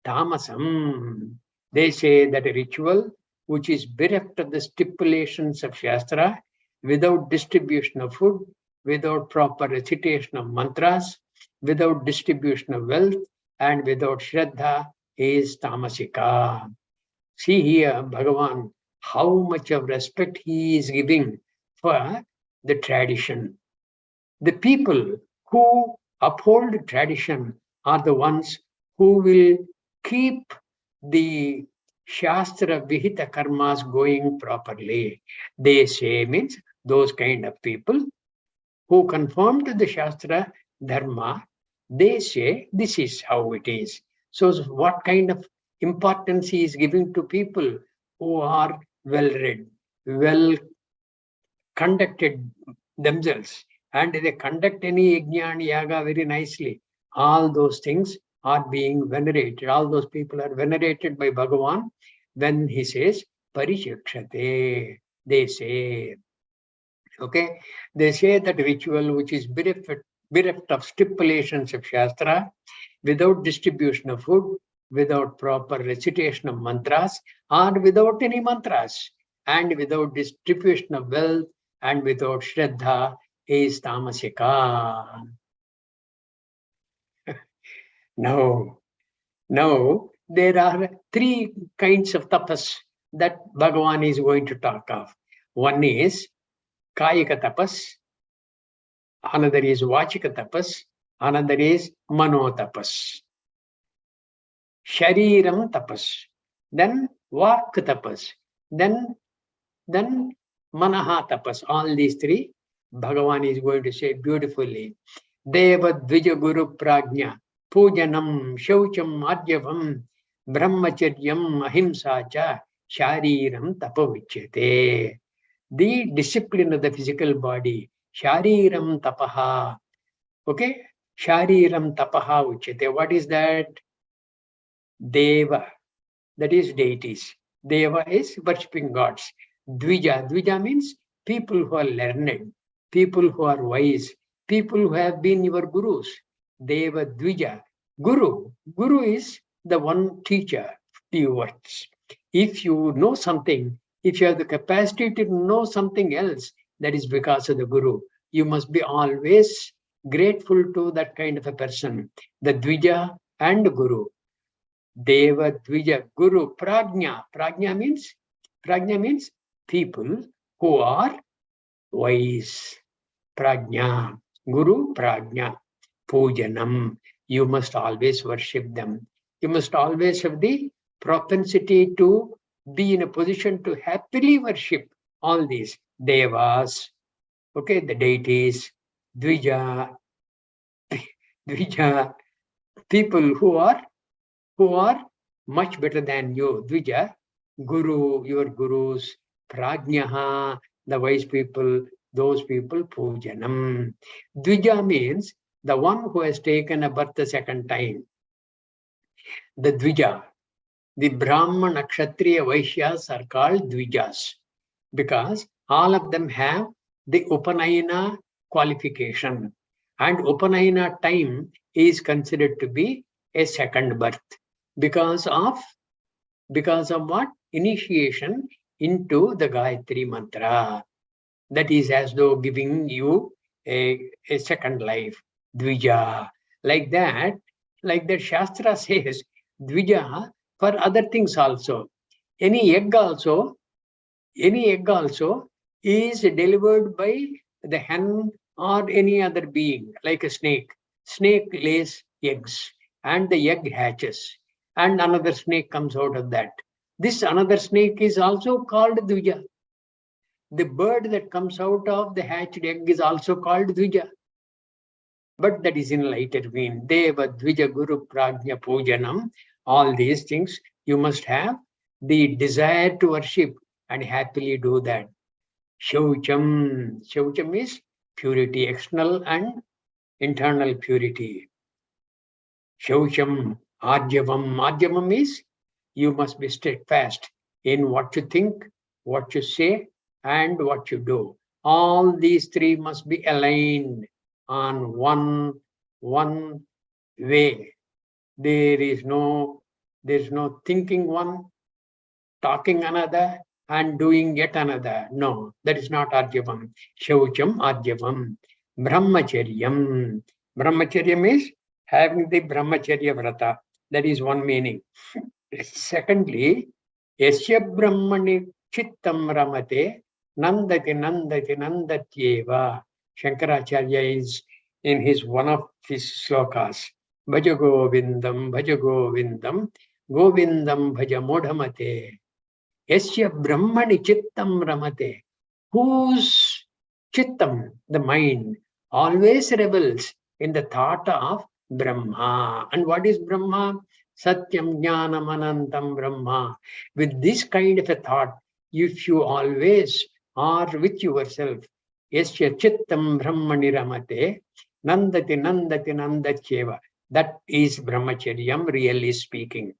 Speaker 1: tamasam. They say that a ritual which is bereft of the stipulations of Shastra, without distribution of food, without proper recitation of mantras, without distribution of wealth, and without Shraddha is tamasika. See here, Bhagavan, how much of respect he is giving for the tradition. The people who uphold tradition are the ones who will keep the Shastra Vihita karmas going properly. They say means those kind of people who conform to the Shastra Dharma, they say this is how it is. So what kind of importance he is giving to people who are well read, well conducted themselves, and they conduct any yajna and yaga very nicely. All those things are being venerated. All those people are venerated by Bhagavan when he says, Parishakshate. They say, okay, they say that ritual which is bereft of stipulations of Shastra, without distribution of food, without proper recitation of mantras, or without any mantras, and without distribution of wealth, and without Shraddha, is tamasika. No. Now, there are three kinds of tapas that Bhagavan is going to talk of. One is kayika tapas, another is vachika tapas, another is mano tapas. Shariram tapas, then vak tapas, then manaha tapas. All these three, Bhagavan is going to say beautifully. Deva dvija guru prajna, pujanam, shaucham, adyavam, brahmacharyam, ahimsa cha, shariram tapavichyate. The discipline of the physical body, shariram tapaha. Okay? Shariram tapaha uchyate. What is that? Deva, that is deities. Deva is worshipping gods. Dvija means people who are learned, people who are wise, people who have been your gurus. Deva Dvija. Guru is the one teacher to you. If you know something, if you have the capacity to know something else, that is because of the Guru. You must be always grateful to that kind of a person, the Dvija and Guru. Deva, Dvija, Guru, Prajna. Prajna means people who are wise. Prajna, Guru, Prajna, Pujanam. You must always worship them. You must always have the propensity to be in a position to happily worship all these devas, okay, the deities, Dvija, people who are much better than you. Dvija, Guru, your gurus, Prajnaha, the wise people, those people, Pujanam. Dvija means the one who has taken a birth a second time. The Dvija, the Brahmana, Kshatriya, Vaishyas are called Dvijas because all of them have the Upanayana qualification. And Upanayana time is considered to be a second birth because of what? Initiation into the Gayatri mantra. That is as though giving you a second life, Dvija. Like that Shastra says, Dvija for other things also. Any egg also is delivered by the hen or any other being, like a snake. Snake lays eggs and the egg hatches, and another snake comes out of that. This another snake is also called Dvija. The bird that comes out of the hatched egg is also called Dvija. But that is in lighter vein. Deva Dvija Guru Prajna Pujanam. All these things you must have the desire to worship and happily do that. Shaucham. Shaucham is purity, external and internal purity. Shaucham. Arjavam. Arjavam is you must be steadfast in what you think, what you say, and what you do. All these three must be aligned on one way. There is no thinking one, talking another, and doing yet another. No, that is not Arjavam. Shaucham Arjavam. Brahmacharyam. Brahmacharyam is having the Brahmacharya Vrata. That is one meaning. Secondly, Yasya Brahmani Chittam Ramate Nandati Nandati Nandatyeva. Shankaracharya is in his one of his slokas. Bhaja Govindam, Bhaja Govindam, Govindam Bhaja Modhamate. Yasya Brahmani Chittam Ramate. Whose Chittam, the mind, always revels in the thought of Brahma. And what is Brahma? Satyam Jnanam Anantam Brahma. With this kind of a thought, if you always are with yourself, Yasya Chittam Brahmani Ramate, Nandati Nandati Nandatyeva. That is Brahmacharyam, really speaking.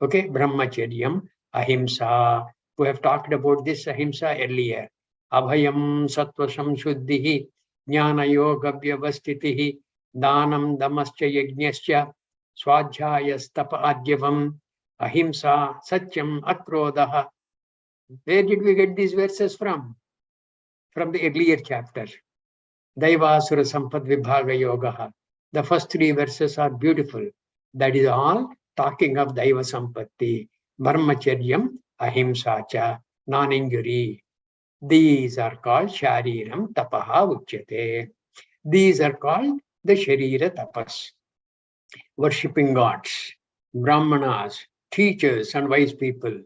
Speaker 1: Okay, Brahmacharyam, Ahimsa. We have talked about this Ahimsa earlier. Abhayam Sattva Samshuddhihi, Jnana Yoga Vyavastitihi, Danam Damascha Yajñascha, Swadhyaya Stapa Adyavam, Ahimsa, Satyam, Akrodaha. Where did we get these verses from? From the earlier chapter. Daivasura Sampad Vibhaga Yoga. The first three verses are beautiful. That is all talking of Daiva Sampatti. Brahmacharyam, Ahimsacha, non-injury. These are called Shariram Tapaha Uchyate. These are called the Sharira Tapas. Worshipping gods, Brahmanas, teachers and wise people,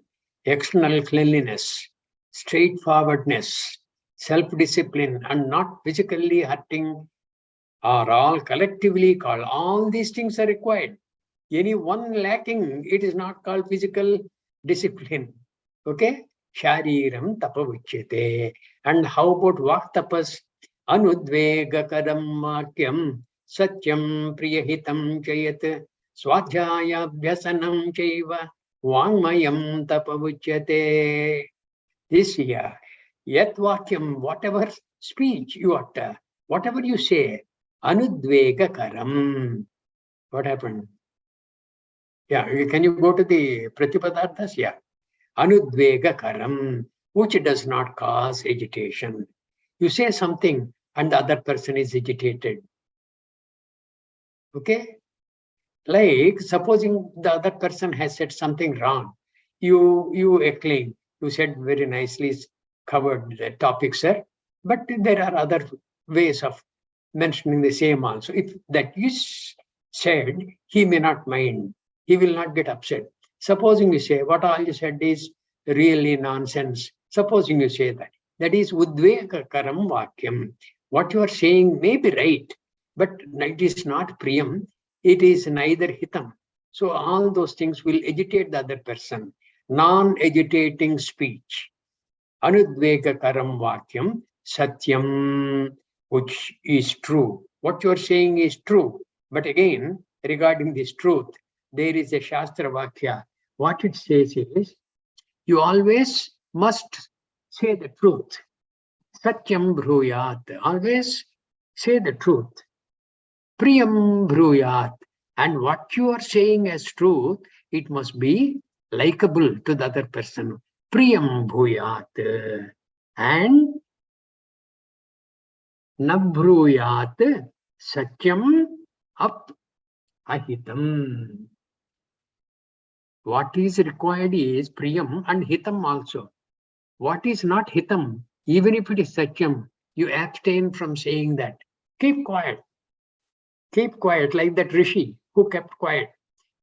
Speaker 1: external cleanliness, straightforwardness, self-discipline, and not physically hurting are all collectively called. All these things are required. Any one lacking, it is not called physical discipline. Okay? Shariram tapa uchyate. And how about vak tapas? Anudvegakaram makyam satyam priyahitam chayat swadhyaya bhyasanam chaiva vangmayam tapa uchyate. This year, yat vakyam, whatever speech you utter, whatever you say, anudvegakaram. What happened? Yeah, can you go to the Pratipadarthas? Yeah. Anudvegakaram, which does not cause agitation. You say something and the other person is agitated. Okay? Like supposing the other person has said something wrong. You exclaim, you said very nicely covered the topic, sir. But there are other ways of mentioning the same also. If that is said, he may not mind. He will not get upset. Supposing you say, what all you said is really nonsense. Supposing you say that. That is udvegakaram vakyam. What you are saying may be right, but it is not priyam. It is neither hitam. So all those things will agitate the other person. Non-agitating speech. Anudvegakaram vakyam satyam, which is true. What you are saying is true. But again, regarding this truth, there is a Shastra Vakya. What it says is, you always must say the truth. Satyam bruyat. Always say the truth. Priyam Bruyat. And what you are saying as truth, it must be likable to the other person. Priyam Bhuyat. And Nabruyat Satyam Ap Ahitam. What is required is Priyam and Hitam also. What is not Hitam, even if it is Satyam, you abstain from saying that. Keep quiet. Keep quiet, like that Rishi who kept quiet.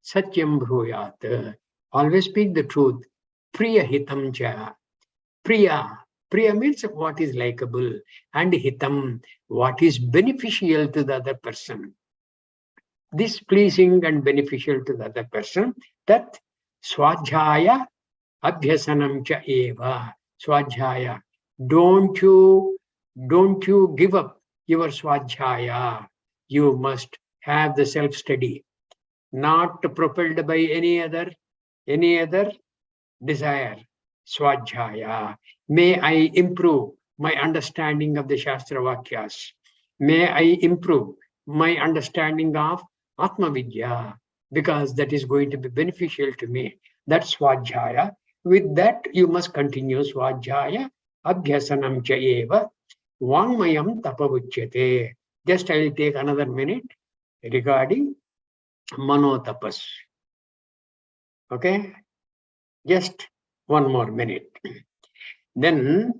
Speaker 1: Satyam Bhruyat. Always speak the truth. Priya Hitam Cha. Priya. Priya means what is likable. And Hitam, what is beneficial to the other person. This pleasing and beneficial to the other person, that Swadhyaya Abhyasanam Cha Eva. Swadhyaya. Don't you give up your Swadhyaya. You must have the self-study, not propelled by any other desire. Swadhyaya. May I improve my understanding of the Shastra Vakyas. May I improve my understanding of Atma Vidya, because that is going to be beneficial to me. That's Swadhyaya. With that, you must continue Swadhyaya, Abhyasanam cha eva, Vangmayam tapavuchyate. Just I will take another minute regarding Manotapas. Okay? Just one more minute. Then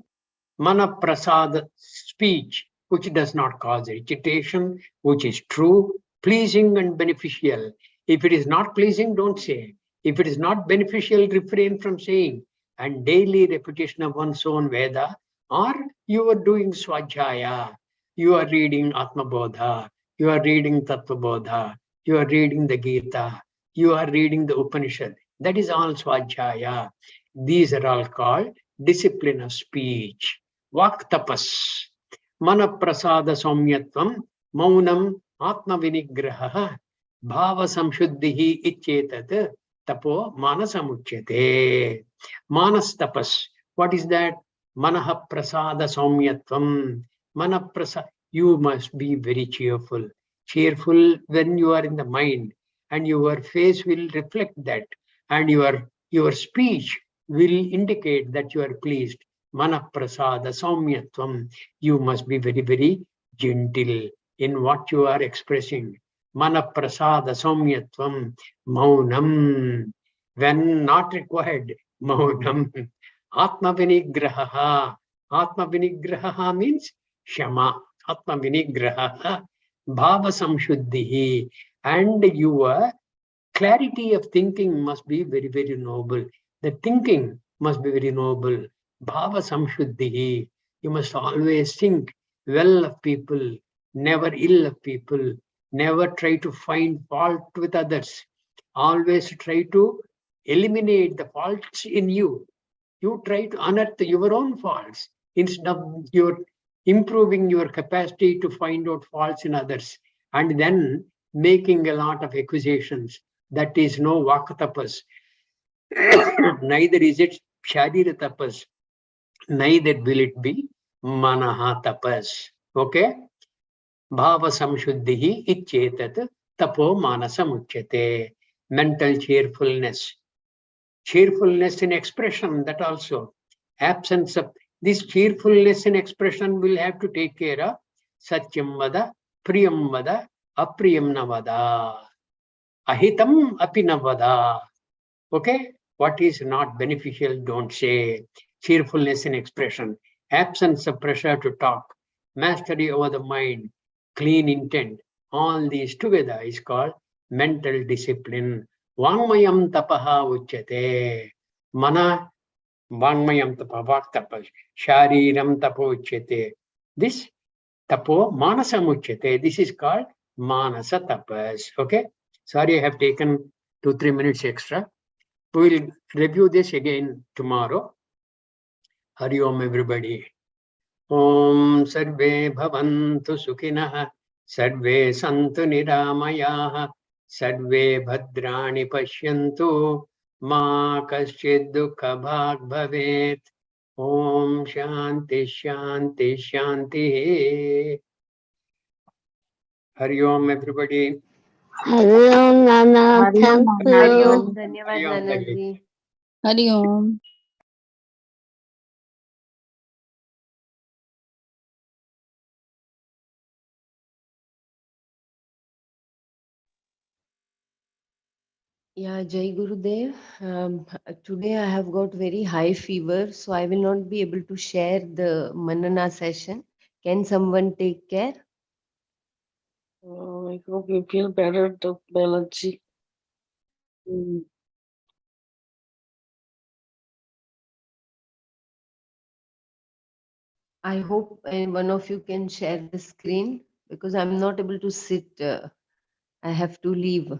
Speaker 1: Manaprasad speech, which does not cause agitation, which is true, pleasing and beneficial. If it is not pleasing, don't say. If it is not beneficial, refrain from saying. And daily repetition of one's own Veda, or you are doing Swajaya, you are reading Atma Bodha, you are reading Tattva Bodha, you are reading the Gita, you are reading the Upanishad. That is all Swajaya. These are all called discipline of speech. Vak tapas, mana prasada somyatvam, maunam atma vinigraha, bhava samshuddhihi icchetat, tapo manasamuchyate. Manas tapas. What is that? Manaha prasada somyatvam. Mana prasada. You must be very cheerful. Cheerful when you are in the mind, and your face will reflect that, and your speech will indicate that you are pleased. Mana prasada saumyatvam. You must be very, very gentle in what you are expressing. Mana prasada saumyatvam. Maunam. When not required, maunam. Atma vinigraha. Atma vinigraha means shama. Atma vinigraha. Bhava samshuddhihi. And your clarity of thinking must be very, very noble. The thinking must be very noble. Bhava samshuddhihi. You must always think well of people, never ill of people, never try to find fault with others. Always try to eliminate the faults in you. You try to unearth your own faults instead of your improving your capacity to find out faults in others, and then making a lot of accusations. That is no Vakatapas. Neither is it Sharira tapas, neither will it be Manaha tapas. Okay? Bhava samshuddhihi icchetat tapo manasamuchyate. Mental cheerfulness. Cheerfulness in expression, that also. Absence of this cheerfulness in expression will have to take care of Satyam vada, Priyam vada, Apriyam navada. Ahitam apinavada. Okay? What is not beneficial, don't say. Cheerfulness in expression, absence of pressure to talk, mastery over the mind, clean intent. All these together is called mental discipline. Vangmayam tapaha uchyate. Mana vangmayam tapaha tapas. Shariram tapo uchyate. This tapo manasam uchyate. This is called manasa tapas. Okay? Sorry, I have taken 2-3 minutes extra. We will review this again tomorrow. Hari Om, everybody. Om Sarve Bhavantu Sukhinah, Sarve Santu Niramayah, Sarve Bhadrani Pashyantu, Ma Kaschid Dukha Bhag Bhavet. Om Shanti Shanti Shanti. Hari Om, everybody.
Speaker 2: Hari Om, Nana. Thank
Speaker 3: Hari
Speaker 2: you.
Speaker 3: Om, धन्यवाद
Speaker 1: Hari Om,
Speaker 3: Nana
Speaker 1: Hari.
Speaker 3: Ji.
Speaker 4: Hari Om.
Speaker 3: Yeah, Jai Gurudev. Today I have got very high fever, so I will not be able to share the Manana session. Can someone take care?
Speaker 4: Oh, I hope you feel better, Dr. Balaji.
Speaker 3: I hope one of you can share the screen because I'm not able to sit. I have to leave.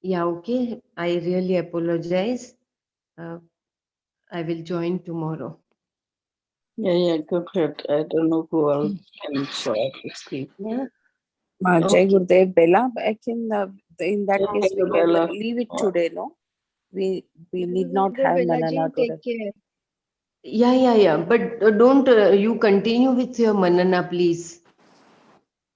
Speaker 3: Yeah, okay. I really apologize. I will join tomorrow.
Speaker 4: Yeah, go ahead. I don't know who else can share the screen.
Speaker 3: Yeah.
Speaker 5: Jai Gurudev, Bella, I can, in that
Speaker 4: Yeah,
Speaker 5: case, we
Speaker 4: Bella.
Speaker 5: can leave it today, no? We need not have Manana today.
Speaker 3: Yeah. But don't you continue with your Manana, please.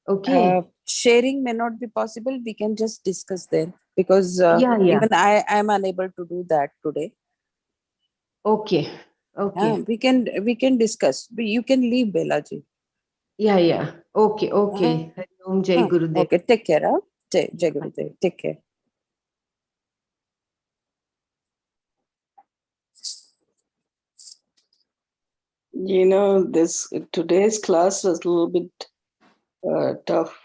Speaker 3: Okay.
Speaker 5: Sharing may not be possible. We can just discuss then because
Speaker 3: Yeah.
Speaker 5: even I am unable to do that today.
Speaker 3: Okay.
Speaker 5: We can discuss. You can leave, Belaji.
Speaker 3: Yeah. Okay. Hari Om, Jai Gurudev.
Speaker 5: Okay, take care. Huh? Jai Gurudev. Take care.
Speaker 4: You know, today's class was a little bit tough.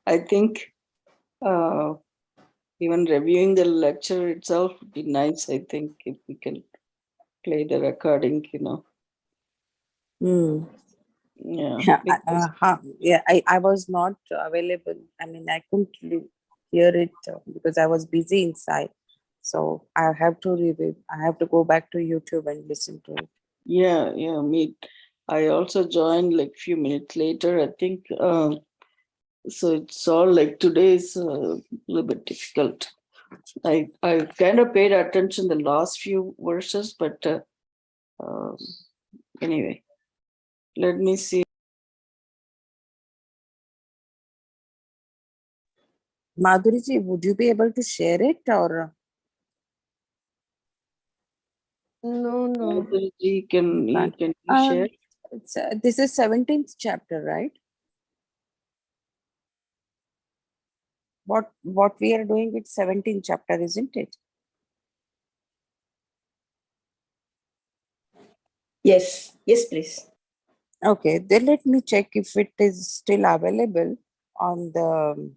Speaker 4: I think even reviewing the lecture itself would be nice. I think if we can play the recording, Yeah.
Speaker 5: I was not available. I mean, I couldn't hear it because I was busy inside. So I have to review. I have to go back to YouTube and listen to it.
Speaker 4: Yeah, me. I also joined like few minutes later. I think so. It's all like today is a little bit difficult. I kind of paid attention the last few verses, but anyway, let me see.
Speaker 5: Madhuriji, would you be able to share it or?
Speaker 3: No.
Speaker 4: Can you share?
Speaker 5: It's, this is 17th chapter, right? What we are doing with 17th chapter, isn't it?
Speaker 6: Yes, please.
Speaker 5: Okay, then let me check if it is still available on the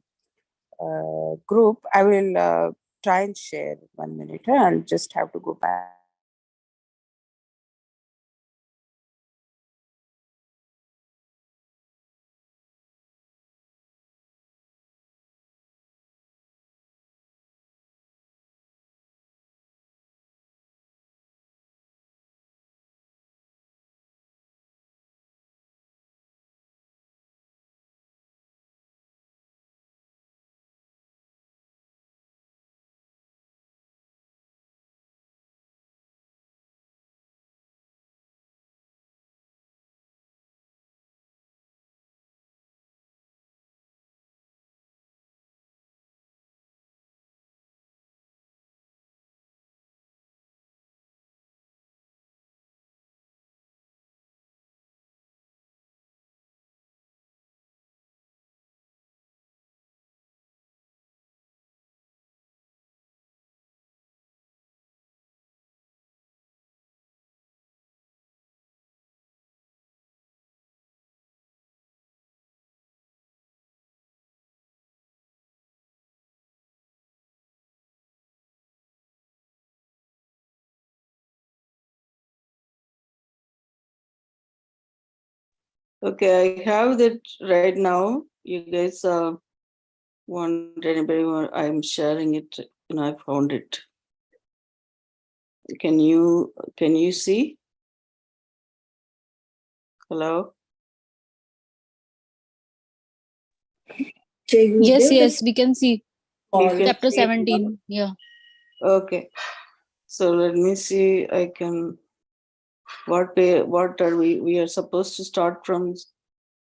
Speaker 5: group. I will try and share 1 minute. I'll just have to go back.
Speaker 4: Okay, I have that right now. You guys want anybody? I'm sharing it. I found it. Can you see? Hello.
Speaker 6: Yes,
Speaker 4: we can see. Chapter 17.
Speaker 6: Yeah.
Speaker 4: Okay. So let me see. I can. What are we? We are supposed to start from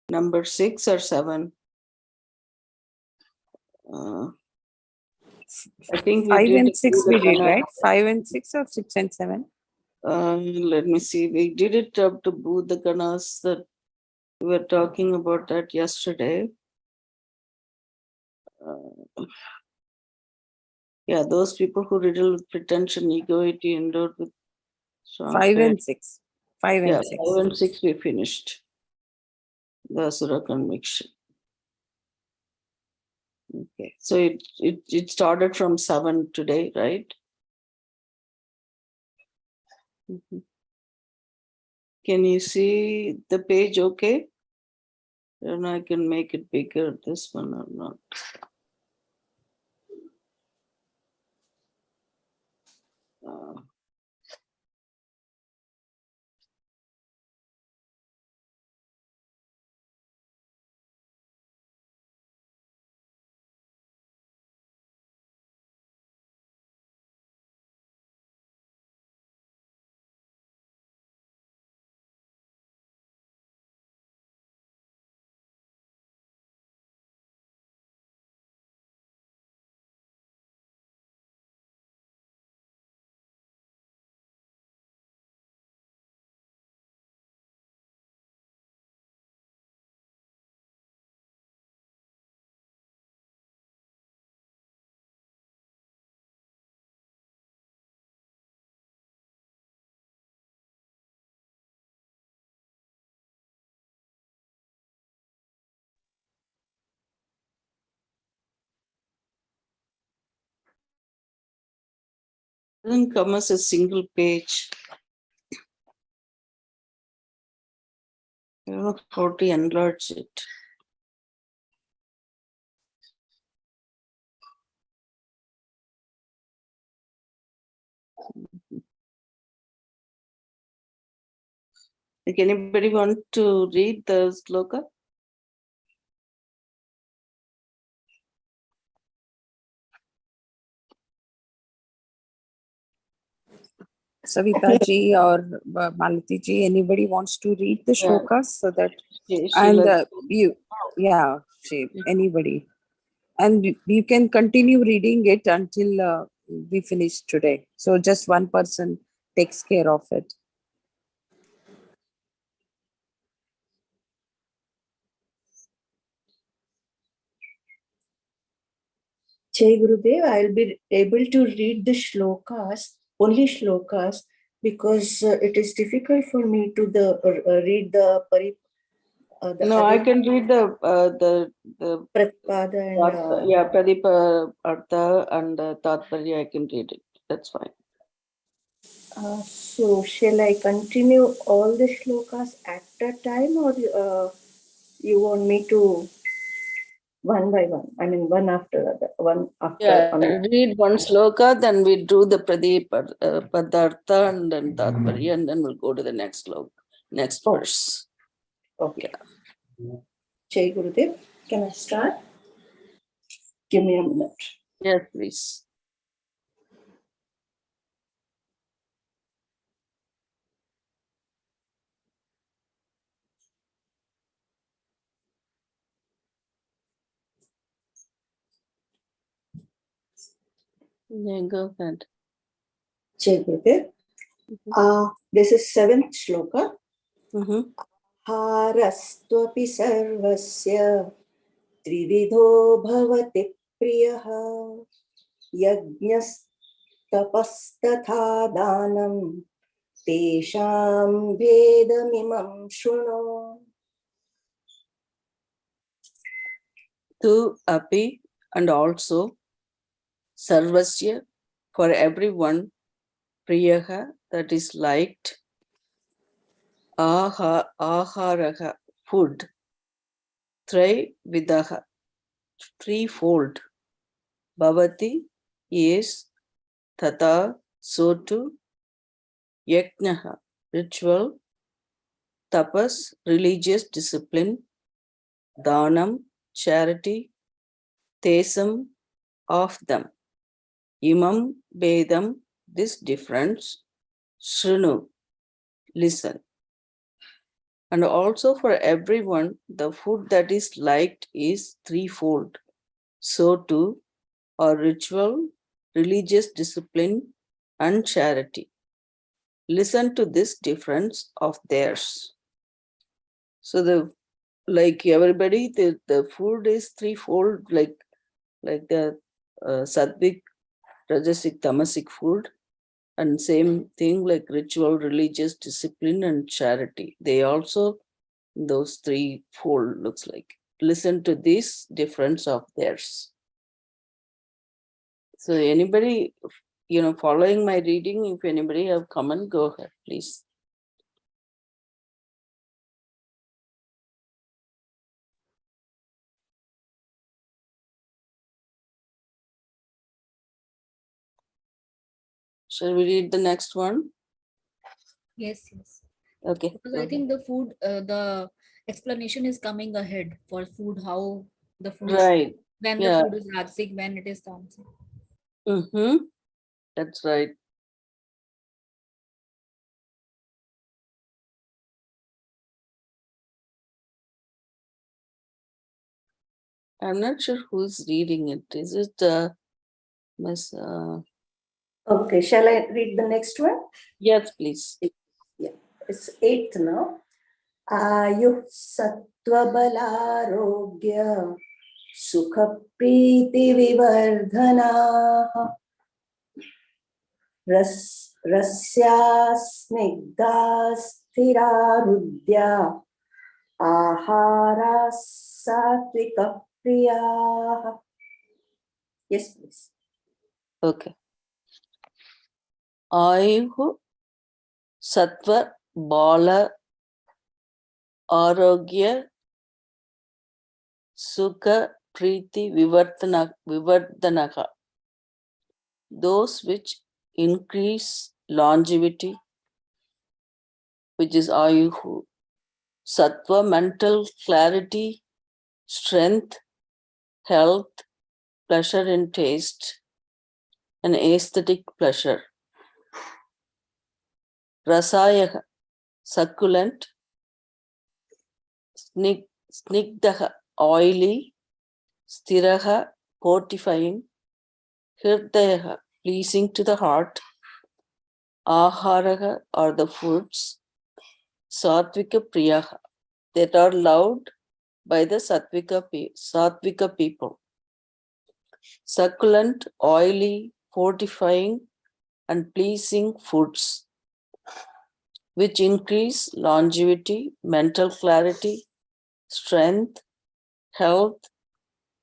Speaker 4: number 6 or 7. I think we
Speaker 5: 5
Speaker 4: did
Speaker 5: and 6 we did, right? 5 and 6 or 6 and 7?
Speaker 4: Let me see. We did it up to Buddha Ganas that we were talking about that yesterday. Yeah, those people who riddle with pretension, egoity, endowed with strong
Speaker 5: 5
Speaker 4: faith.
Speaker 5: and 6. 5
Speaker 4: Yeah,
Speaker 5: and 6.
Speaker 4: 5 and 6 we finished. The Asura conviction. Okay, so it started from 7 today, right? Mhm. Can you see the page okay? And I can make it bigger, this one or not. Doesn't come as a single page. I don't know how to enlarge it. Like, anybody want to read the sloka?
Speaker 5: Savita ji or Malati ji, anybody wants to read the
Speaker 4: Yeah.
Speaker 5: shlokas so that,
Speaker 4: She
Speaker 5: and
Speaker 4: let-
Speaker 5: anybody. And you can continue reading it until we finish today. So just one person takes care of it.
Speaker 6: Jai Gurudev, I'll be able to read the shlokas, only shlokas, because it is difficult for me to read the
Speaker 4: No, I can read the
Speaker 6: Pratipada and
Speaker 4: yeah, Pradipa Artha and Tatparya, I can read it. That's fine.
Speaker 6: so shall I continue all the shlokas at a time, or you want me to one by one? I mean, one after other, one after.
Speaker 4: Yeah, read one sloka, then we do the Pradipa Padartha and then Tatparya, and then we'll go to the next sloka, next verse.
Speaker 6: Okay. Jai Gurudev, can I start? Give me a minute.
Speaker 4: Yes, please. Yeah, go ahead.
Speaker 6: Jai Gurudev. This is 7th shloka. हारस्त्वपि सर्वस्य त्रिविधो भवति प्रियः यज्ञस्तपस्तथा दानं तेषां भेदमिमं शृणु.
Speaker 4: Tu api and also sarvasya, for everyone, priyaha, that is liked, aharaha, food, vidaha, threefold, bhavati, is, tata, so too, yajnaha, ritual, tapas, religious discipline, dhanam, charity, tesam, of them, imam, bedam, this difference, shrinu, listen. And also for everyone, the food that is liked is threefold. So too, are ritual, religious discipline, and charity. Listen to this difference of theirs. So like everybody, the food is threefold, like the sattvic, rajasic, tamasic food, and same thing like ritual, religious discipline, and charity. They also, those threefold looks like. Listen to this difference of theirs. So anybody, following my reading, if anybody have comment, go ahead, please. Shall we read the next one?
Speaker 7: Yes, yes.
Speaker 4: Okay.
Speaker 7: Because I think the food, the explanation is coming ahead for food, how the food
Speaker 4: Right.
Speaker 7: is, when
Speaker 4: Yeah.
Speaker 7: the food is rajasic, when it is tamasic.
Speaker 4: Mm-hmm. That's right. I'm not sure who's reading it. Is it Miss?
Speaker 6: Okay, shall I read the next one?
Speaker 4: Yes, please.
Speaker 6: Yeah, it's 8th now. Ayuh sattvabalarogya sukha priti vivardhana rasya snigdha sthira rudya ahara satvika priya. Yes, please.
Speaker 4: Okay. Ayuh sattva bala arogya sukha priti vivardhanaka. Those which increase longevity, which is ayuhu. Sattva, mental clarity, strength, health, pleasure in taste, and aesthetic pleasure. Rasaya, succulent, snigdaha, oily, stiraha, fortifying, hirdayaha, pleasing to the heart, aharaha are the foods, sattvika priyaha, that are loved by the sattvika people. Succulent, oily, fortifying, and pleasing foods, which increase longevity, mental clarity, strength, health,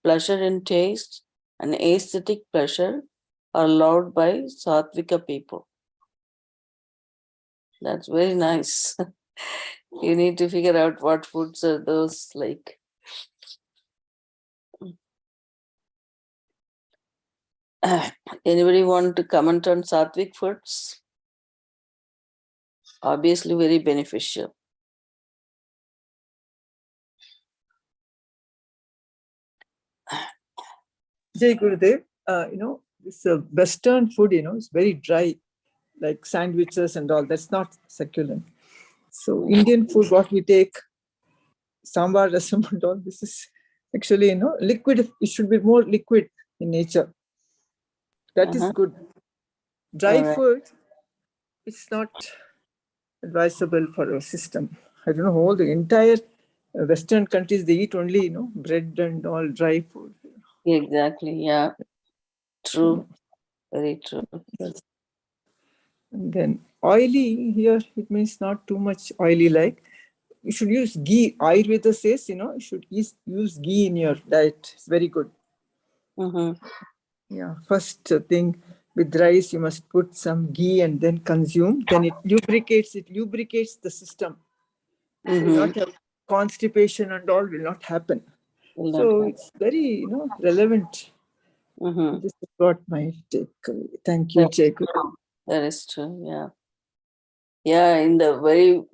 Speaker 4: pleasure in taste, and aesthetic pleasure, are loved by Sattvika people. That's very nice. You need to figure out what foods are those like. Anybody want to comment on Sattvic foods? Obviously very beneficial.
Speaker 8: Jai Gurudev, this Western food, is very dry, like sandwiches and all. That's not succulent. So Indian food, what we take, sambar, rasam and all, this is actually, liquid. It should be more liquid in nature. That is good. Dry food, it's not advisable for our system. I don't know, all the entire Western countries, they eat only, bread and all dry food.
Speaker 4: Exactly, yeah. True, very true.
Speaker 8: And then oily here, it means not too much oily like. You should use ghee. Ayurveda says, you should use ghee in your diet. It's very good.
Speaker 4: Mm-hmm.
Speaker 8: Yeah, first thing with rice, you must put some ghee and then consume. Then it lubricates the system. So you not have constipation and all will not happen. So it's very, relevant. This is what my take. Thank you, Jai Guru.
Speaker 4: That is true, yeah. Yeah, in the very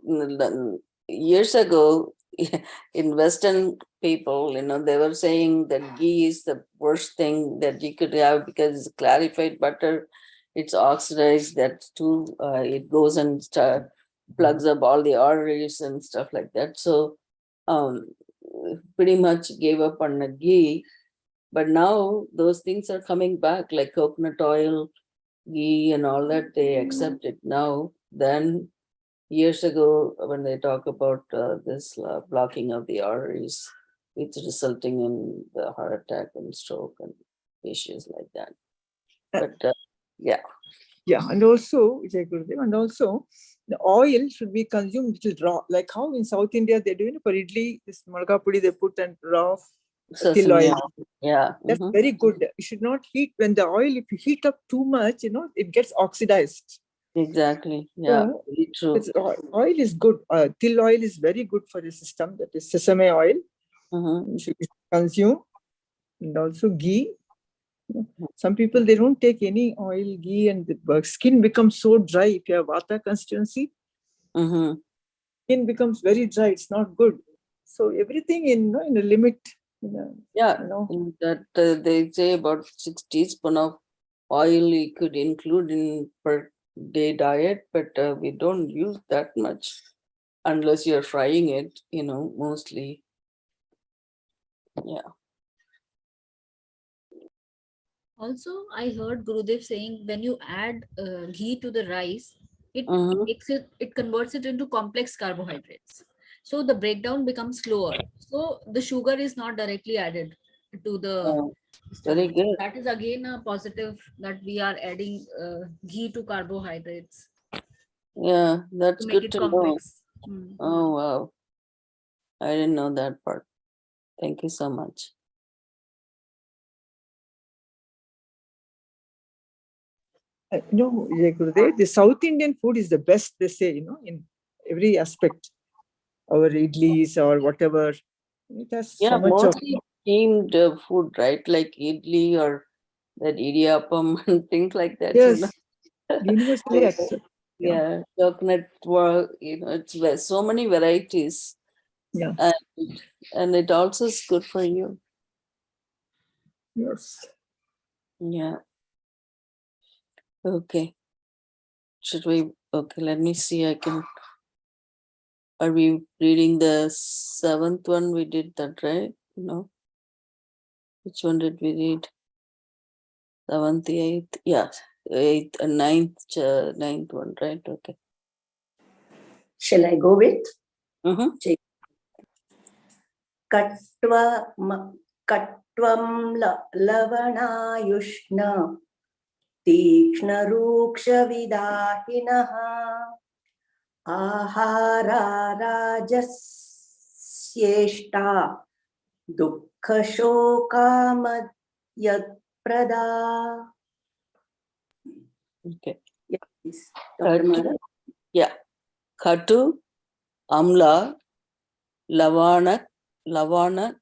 Speaker 4: years ago, in Western people, they were saying that ghee is the worst thing that you could have because it's clarified butter, it's oxidized, that too, it goes and plugs up all the arteries and stuff like that. So pretty much gave up on the ghee. But now those things are coming back, like coconut oil, ghee and all that, they accept it now. Then years ago, when they talk about this blocking of the arteries, it's resulting in the heart attack and stroke and issues like that. But yeah.
Speaker 8: Yeah, and also, Jai Gurudev, and also the oil should be consumed little raw. Like how in South India they're doing for idli, this marga pudi they put and raw till
Speaker 4: Sesame
Speaker 8: oil.
Speaker 4: oil. Yeah.
Speaker 8: That's very good. You should not heat when the oil, if you heat up too much, it gets oxidized.
Speaker 4: Exactly. Yeah,
Speaker 8: So,
Speaker 4: very true.
Speaker 8: oil is good. Till oil is very good for the system. That is sesame oil.
Speaker 4: Mhm.
Speaker 8: You should consume. And also ghee. Some people, they don't take any oil, ghee, and the skin becomes so dry. If you have vata constituency,
Speaker 4: Mhm.
Speaker 8: skin becomes very dry. It's not good. So everything in a limit.
Speaker 4: Yeah, that they say about 6 teaspoons of oil you could include in per day diet, but we don't use that much unless you're frying it, mostly. Yeah.
Speaker 7: Also, I heard Gurudev saying when you add ghee to the rice, it
Speaker 4: Mhm.
Speaker 7: it converts it into complex carbohydrates. So the breakdown becomes slower. So the sugar is not directly added to the
Speaker 4: Oh, very
Speaker 7: stomach.
Speaker 4: good.
Speaker 7: That is again a positive that we are adding ghee to carbohydrates
Speaker 4: Yeah,
Speaker 7: to
Speaker 4: that's
Speaker 7: make
Speaker 4: good
Speaker 7: it
Speaker 4: to know.
Speaker 7: complex. Mm.
Speaker 4: Oh, wow. I didn't know that part. Thank you so much.
Speaker 8: No, Jai Gurudev, the South Indian food is the best, they say, in every aspect. Our idlis or whatever. It has
Speaker 4: Yeah,
Speaker 8: so much of.
Speaker 4: mostly steamed food, right? Like idli or that idiyappam and things like that.
Speaker 8: Yes, universally accepted.
Speaker 4: Yeah, coconut, it's so many varieties,
Speaker 8: Yeah.
Speaker 4: and it also is good for you.
Speaker 8: Yes.
Speaker 4: Yeah. Okay. Should we? Okay, let me see. Are we reading the 7th one? We did that, right? No. Which one did we read? 7th, 8th. Yeah, 8th and 9th one, right? Okay.
Speaker 6: Shall I go with?
Speaker 4: Mm-hmm.
Speaker 6: कट्वं लवणायुष्ण तीक्ष्णरूक्षविदाहिनः आहाराराजस्येष्टा दुःखशोकामयप्रदा.
Speaker 4: Okay.
Speaker 6: Yeah, please, Dr. Mara.
Speaker 4: Yeah. Khatu, Amla, Lavana,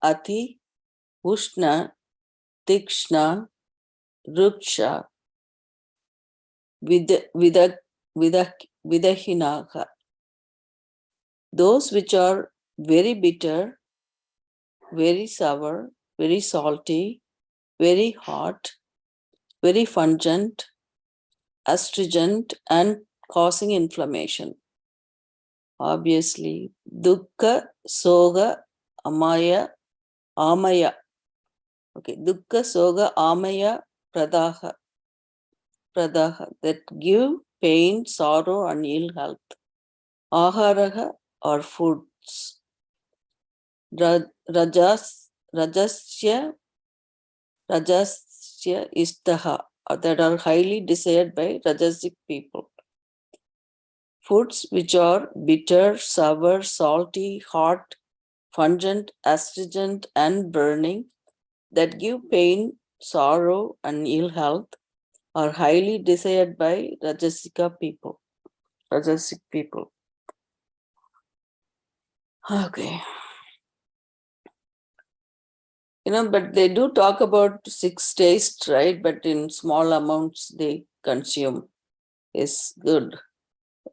Speaker 4: Ati, Ushna, Tikshna, Ruksha, Vidahinaha. Those which are very bitter, very sour, very salty, very hot, very pungent, astringent, and causing inflammation. Obviously, Dukkha, Soga, Amaya. Okay, Dukkha, Soga, Amaya, Pradaha, that give pain, sorrow, and ill health. Aharaha or foods. Rajasya Istaha, that are highly desired by Rajasic people. Foods which are bitter, sour, salty, hot, pungent, astringent, and burning, that give pain, sorrow, and ill health, are highly desired by Rajasic people. Okay. But they do talk about 6 tastes, right? But in small amounts they consume is good.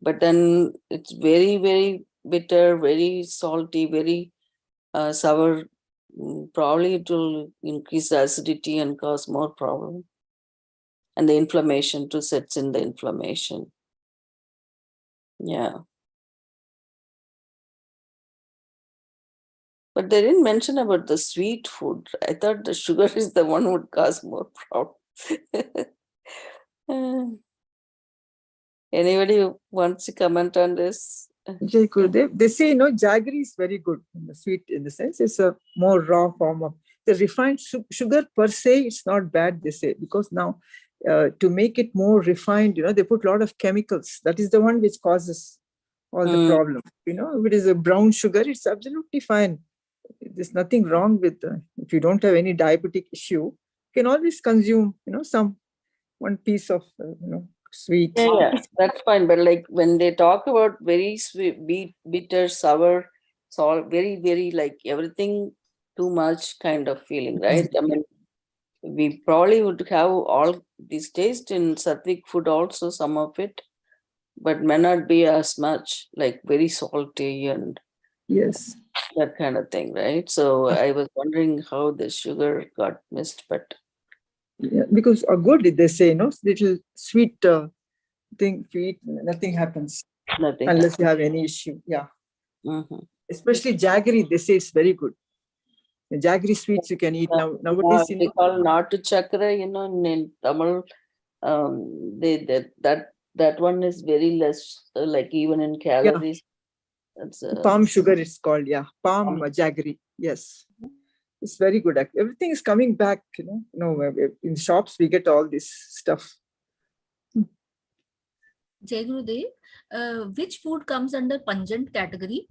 Speaker 4: But then it's very, very bitter, very salty, very sour. Probably it will increase the acidity and cause more problem. And the inflammation too sets in the inflammation. Yeah. But they didn't mention about the sweet food. I thought the sugar is the one who would cause more problem. Anybody who wants to comment on this?
Speaker 8: Jai Gurudev, they say, jaggery is very good in the sweet, in the sense it's a more raw form of the refined sugar per se. It's not bad, they say, because now to make it more refined, they put a lot of chemicals. That is the one which causes all the problems. If it is a brown sugar, it's absolutely fine. There's nothing wrong with if you don't have any diabetic issue, you can always consume, one piece of, sweet.
Speaker 4: Yeah, that's fine. But like when they talk about very sweet, bitter, sour, salt, very, very like everything too much kind of feeling, right? I mean, we probably would have all these taste in sattvic food also, some of it, but may not be as much, like very salty and
Speaker 8: Yes.
Speaker 4: that kind of thing, right? So I was wondering how the sugar got missed, but
Speaker 8: Yeah, because good, they say, little sweet thing to eat, nothing happens
Speaker 4: nothing.
Speaker 8: unless you have any issue. Yeah.
Speaker 4: Mm-hmm.
Speaker 8: Especially jaggery, they say it's very good. The jaggery sweets you can eat nowadays.
Speaker 4: They call not to chakra, in Tamil, that one is very less, like even in calories. It's,
Speaker 8: palm sugar, it's called, palm jaggery. Yes, it's very good. Everything is coming back, in shops we get all this stuff.
Speaker 7: Jai Gurudev, which food comes under pungent category?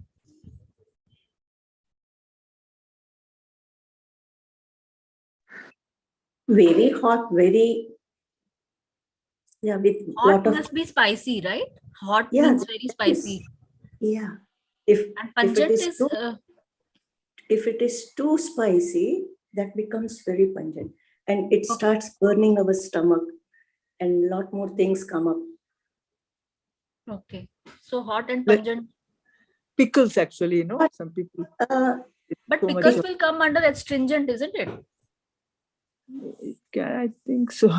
Speaker 6: Very hot, very, with
Speaker 7: Hot
Speaker 6: lot of,
Speaker 7: must be spicy, right? Hot
Speaker 6: Yeah,
Speaker 7: means very spicy.
Speaker 6: yeah. If
Speaker 7: And
Speaker 6: if it
Speaker 7: pungent
Speaker 6: is
Speaker 7: is
Speaker 6: too, if it is too spicy, that becomes very pungent, and it starts burning our stomach, and a lot more things come up.
Speaker 7: okay. So hot and
Speaker 8: Like
Speaker 7: pungent.
Speaker 8: pickles, actually, some people.
Speaker 7: But
Speaker 8: so much
Speaker 7: pickles
Speaker 8: of-
Speaker 7: will come under astringent, isn't it?
Speaker 8: I think so.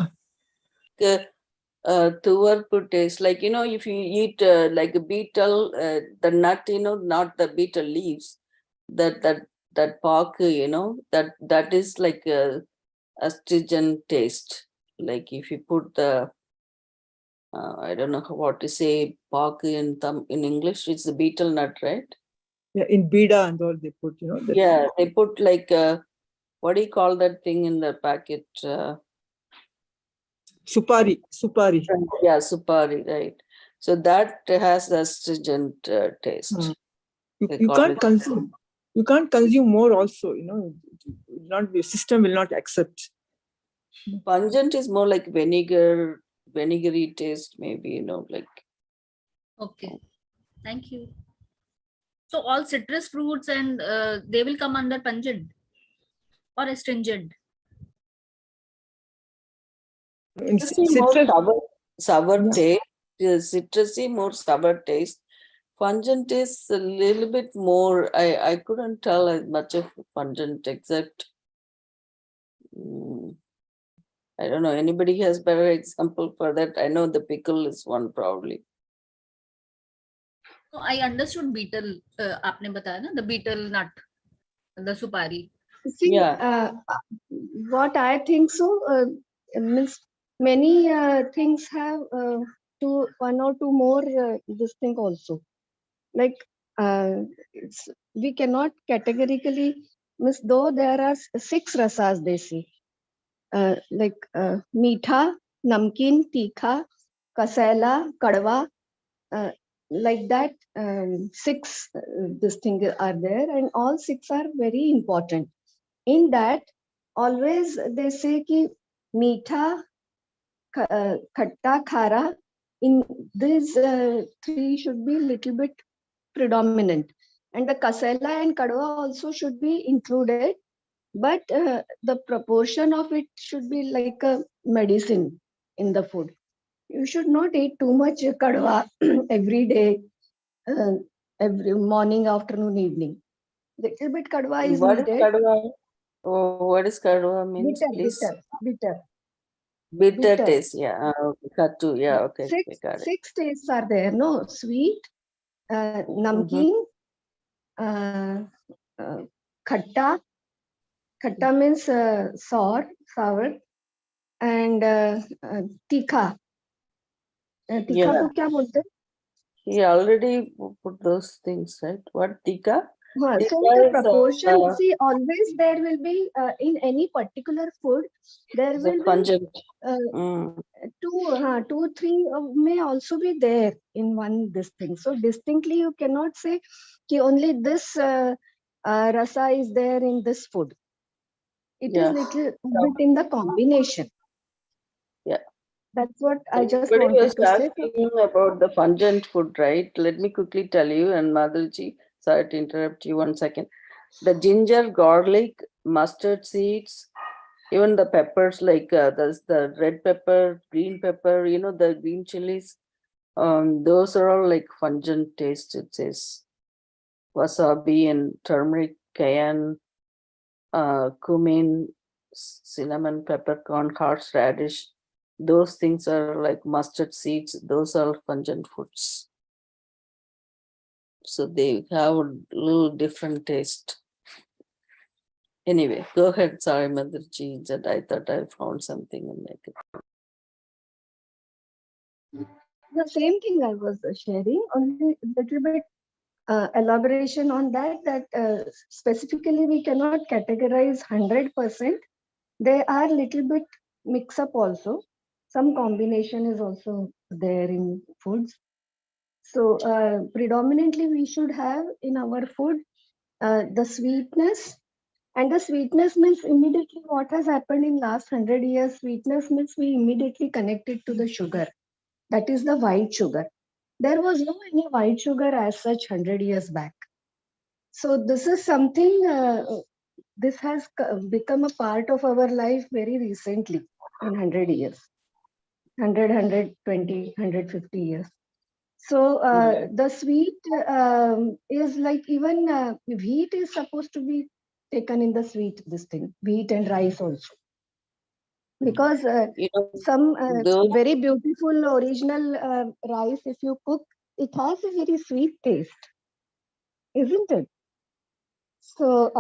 Speaker 4: tuvar could taste like, if you eat like a beetle, the nut, not the beetle leaves, that bark, that is like a astringent taste. Like if you put the, I don't know what to say, bark in English, it's the beetle nut, right?
Speaker 8: Yeah, in bida and all they put, that.
Speaker 4: Yeah, they put like, what do you call that thing in the packet?
Speaker 8: Supari.
Speaker 4: Yeah, supari, right. So that has astringent taste.
Speaker 8: You can't consume. You can't consume more also, system will not accept.
Speaker 4: Pungent is more like vinegary taste, maybe, like.
Speaker 7: Okay. Thank you. So all citrus fruits and they will come under pungent or astringent.
Speaker 4: More sour taste, citrusy, more sour taste. Pungent is a little bit more, I couldn't tell as much of pungent except, I don't know, anybody has better example for that? I know the pickle is one probably.
Speaker 7: So I understood beetle, आपने बताया ना, the beetle nut, the supari.
Speaker 2: See, what I think so, means many things have one or two more this thing also. Like we cannot categorically, means though there are 6 rasas they say, like meetha, namkeen, tikha, kasaila, kadwa, like that 6 this thing are there, and all 6 are very important. In that, always they say ki meetha, khatta, khara, in these 3 should be little bit predominant, and the kasaila and kadwa also should be included, but the proportion of it should be like a medicine in the food. You should not eat too much kadwa every day, every morning, afternoon, evening. Little bit kadwa is
Speaker 4: What is
Speaker 2: needed.
Speaker 4: kadwa? Oh, what is kadwa means,
Speaker 2: Bitter,
Speaker 4: please?
Speaker 2: bitter, bitter.
Speaker 4: Bitter
Speaker 2: bitter.
Speaker 4: taste, yeah. Khattu, yeah, okay,
Speaker 2: Six,
Speaker 4: we got it.
Speaker 2: six tastes are there, no? Sweet, namkeen, khatta. Khatta means sour, and tikha. Tikha
Speaker 4: Yeah,
Speaker 2: को क्या बोलते हैं?
Speaker 4: he already put those things, right? What, Tika?
Speaker 2: So
Speaker 4: Tika
Speaker 2: the
Speaker 4: is
Speaker 2: proportion, see, always there will be in any particular food, there
Speaker 4: is a
Speaker 2: will be
Speaker 4: pungent.
Speaker 2: uh,
Speaker 4: Mm,
Speaker 2: two, three may also be there in one this thing. So distinctly you cannot say कि only this rasa is there in this food. It is
Speaker 4: yeah,
Speaker 2: little bit in the combination.
Speaker 4: yeah.
Speaker 2: That's what I just
Speaker 4: Everybody was
Speaker 2: wanted to say.
Speaker 4: asking about the pungent food, right? Let me quickly tell you, and Madhulji, sorry to interrupt you 1 second. The ginger, garlic, mustard seeds, even the peppers, like the red pepper, green pepper, the green chilies, those are all like pungent taste, it says. Wasabi and turmeric, cayenne, cumin, cinnamon, peppercorn, horseradish. Those things are like mustard seeds. Those are pungent foods. So they have a little different taste. Anyway, go ahead. Sorry, Motherji, that I thought I found something in it.
Speaker 2: The same thing I was sharing, only a little bit elaboration on that specifically we cannot categorize 100%. They are little bit mix up also. Some combination is also there in foods. So predominantly we should have in our food the sweetness, and the sweetness means immediately what has happened in last 100 years. Sweetness means we immediately connect it to the sugar. That is the white sugar. There was no any white sugar as such 100 years back. So this is something, this has become a part of our life very recently in 100 years, 100, 120, 150 years. So the sweet is like even wheat is supposed to be taken in the sweet, this thing, wheat and rice also. Because some
Speaker 4: those
Speaker 2: very beautiful original rice, if you cook, it has a very sweet taste, isn't it? So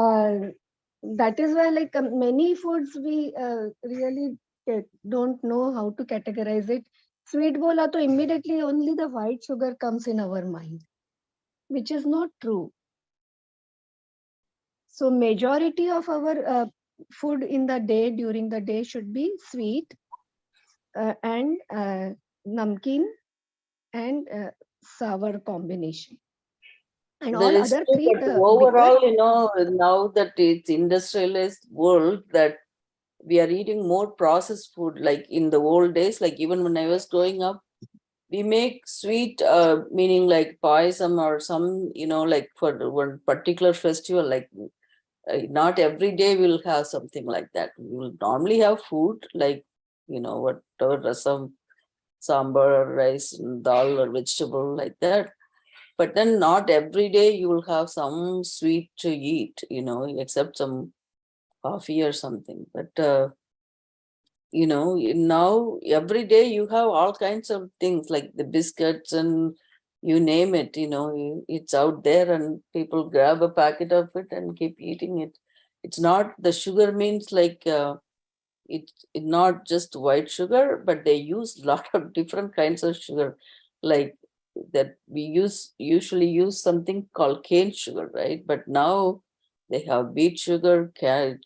Speaker 2: that is why like many foods we really don't know how to categorize it. Sweet bola to immediately only the white sugar comes in our mind, which is not true. So majority of our food in the day, during the day, should be sweet and namkeen and sour combination. And
Speaker 4: That
Speaker 2: all
Speaker 4: is
Speaker 2: other
Speaker 4: true,
Speaker 2: three,
Speaker 4: but
Speaker 2: the bigger.
Speaker 4: overall, now that it's industrialized world, that we are eating more processed food. Like in the old days, like even when I was growing up, we make sweet, meaning like paisam or some, like for one particular festival, like not every day we'll have something like that. We will normally have food like, whatever rasam, sambar or rice, and dal or vegetable like that. But then not every day you will have some sweet to eat, except some coffee or something. But, now every day you have all kinds of things like the biscuits and you name it, it's out there and people grab a packet of it and keep eating it. It's not, the sugar means like, it's not just white sugar, but they use a lot of different kinds of sugar, like that we usually use something called cane sugar, right? But now they have beet sugar,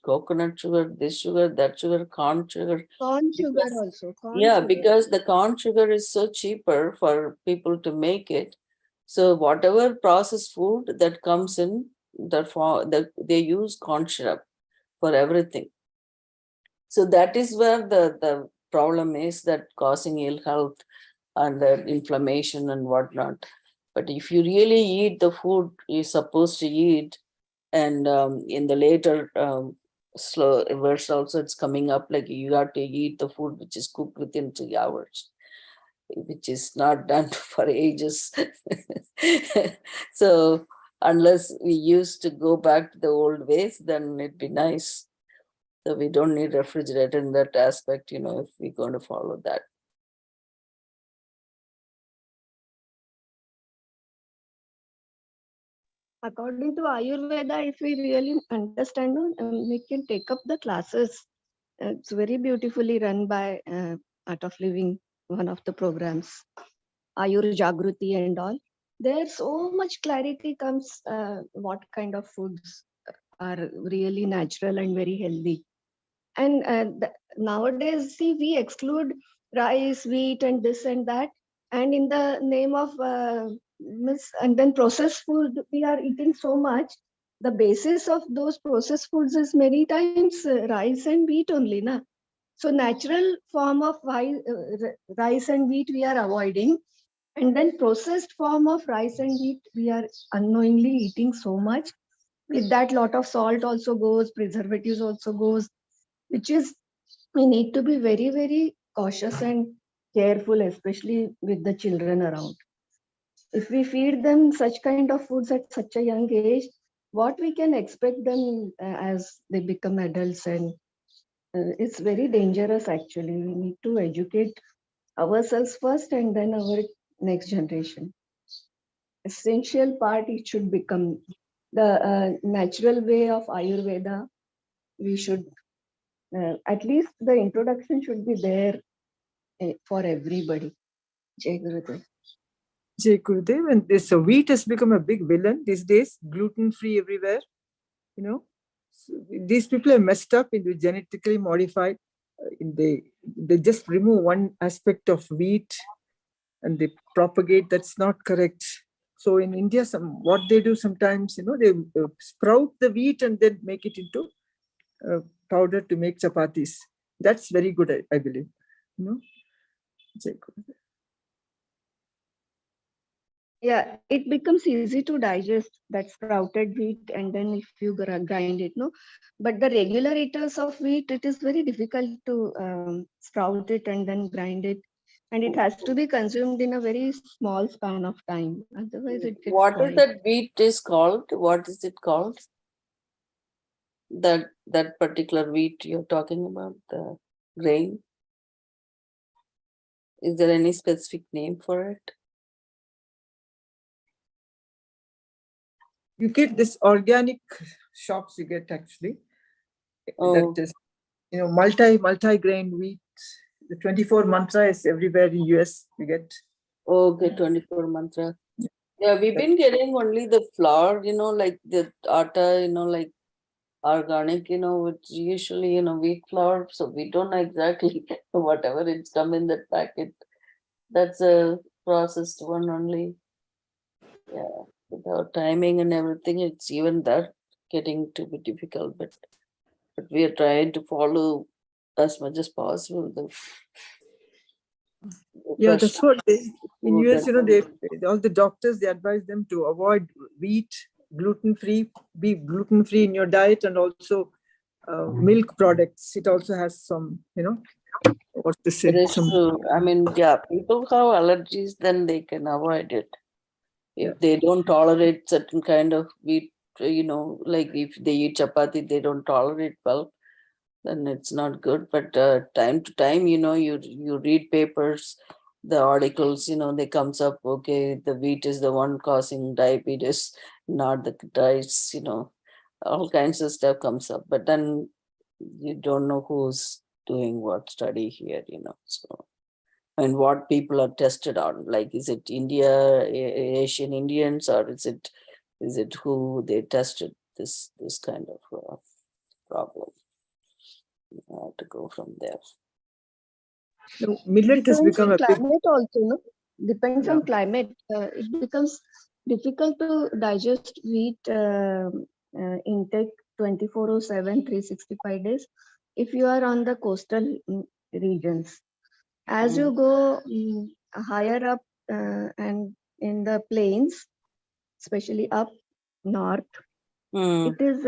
Speaker 4: coconut sugar, this sugar, that sugar, corn sugar.
Speaker 2: Corn sugar
Speaker 4: Because,
Speaker 2: also. Corn
Speaker 4: yeah,
Speaker 2: sugar.
Speaker 4: because the corn sugar is so cheaper for people to make it. So whatever processed food that comes in, they use corn syrup for everything. So that is where the problem is, that causing ill health and inflammation and whatnot. But if you really eat the food you're supposed to eat, and in the later slow verse also it's coming up, like you have to eat the food which is cooked within 3 hours, which is not done for ages. So unless we used to go back to the old ways, then it'd be nice. So we don't need refrigerator in that aspect, if we're going to follow that.
Speaker 2: According to Ayurveda, if we really understand, we can take up the classes. It's very beautifully run by Art of Living, one of the programs, Ayur Jagruti and all. There's so much clarity comes what kind of foods are really natural and very healthy. And nowadays, see, we exclude rice, wheat, and this and that. And in the name of and then processed food, we are eating so much. The basis of those processed foods is many times rice and wheat only, na. So natural form of rice and wheat we are avoiding, and then processed form of rice and wheat we are unknowingly eating so much. With that, lot of salt also goes, preservatives also goes, which is we need to be very, very cautious and careful, especially with the children around. If we feed them such kind of foods at such a young age, what we can expect them as they become adults, and it's very dangerous actually. We need to educate ourselves first and then our next generation. Essential part it should become the natural way of Ayurveda. We should at least the introduction should be there for everybody. Jai Gurudev.
Speaker 8: Jai Gurudev, and this wheat has become a big villain these days, gluten-free everywhere. So these people are messed up into genetically modified. They just remove one aspect of wheat and they propagate. That's not correct. So in India, what they do sometimes, they sprout the wheat and then make it into powder to make chapatis. That's very good, I believe. Jai Gurudev.
Speaker 2: Yeah, it becomes easy to digest that sprouted wheat, and then if you grind it, no. But the regular eaters of wheat, it is very difficult to sprout it and then grind it, and it has to be consumed in a very small span of time. Otherwise, it gets
Speaker 4: What is
Speaker 2: spoiled.
Speaker 4: that wheat is called? What is it called? That particular wheat you're talking about, the grain. Is there any specific name for it?
Speaker 8: You get this organic shops, you get actually.
Speaker 4: Oh.
Speaker 8: That is, multi-grain wheat. The 24 mantra is everywhere in US, you get.
Speaker 4: Okay, 24 mantra. Yeah, we've been getting only the flour, like the atta, like organic, which usually, wheat flour. So we don't know exactly whatever it's come in that packet. That's a processed one only. Yeah, without timing and everything, it's even that getting to be difficult. But we are trying to follow as much as possible.
Speaker 8: Yeah, that's what in
Speaker 4: food
Speaker 8: US,
Speaker 4: and
Speaker 8: all the doctors, they advise them to avoid wheat, gluten-free, be gluten-free in your diet, and also milk products. It also has some, what to say.
Speaker 4: It is true. I mean, yeah, people who have allergies, then they can avoid it. If they don't tolerate certain kind of wheat, like if they eat chapati, they don't tolerate well, then it's not good. But time to time, you read papers, the articles, they comes up, okay, the wheat is the one causing diabetes, not the rice, all kinds of stuff comes up. But then you don't know who's doing what study here, so. And what people are tested on, like, is it India, Asian Indians, or is it who they tested this kind of problem? You have to go from there.
Speaker 8: Millet has
Speaker 2: Depends
Speaker 8: become
Speaker 2: on
Speaker 8: a big.
Speaker 2: climate also, no? Depends on
Speaker 8: Yeah.
Speaker 2: climate. It becomes difficult to digest wheat intake 24/7, 365 days if you are on the coastal regions. As you go higher up and in the plains, especially up north, it is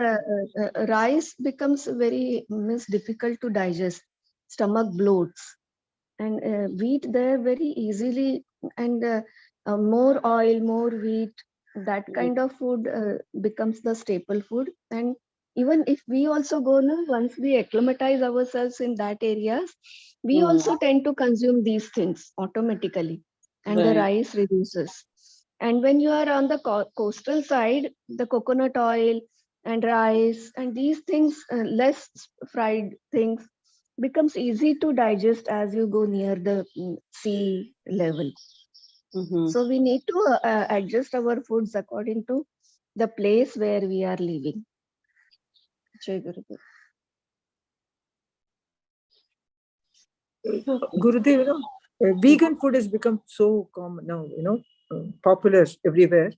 Speaker 2: rice becomes very difficult to digest. Stomach bloats, and wheat there very easily, and more oil, more wheat. That kind of food becomes the staple food, and even if we also go now, once we acclimatize ourselves in that areas, we also tend to consume these things automatically, and the
Speaker 4: Right.
Speaker 2: rice reduces. And when you are on the coastal side, the coconut oil and rice and these things, less fried things, becomes easy to digest as you go near the sea level.
Speaker 4: Mhm.
Speaker 2: So we need to adjust our foods according to the place where we are living. Jai Gurudev.
Speaker 8: Gurudev, vegan food has become so common now, popular everywhere.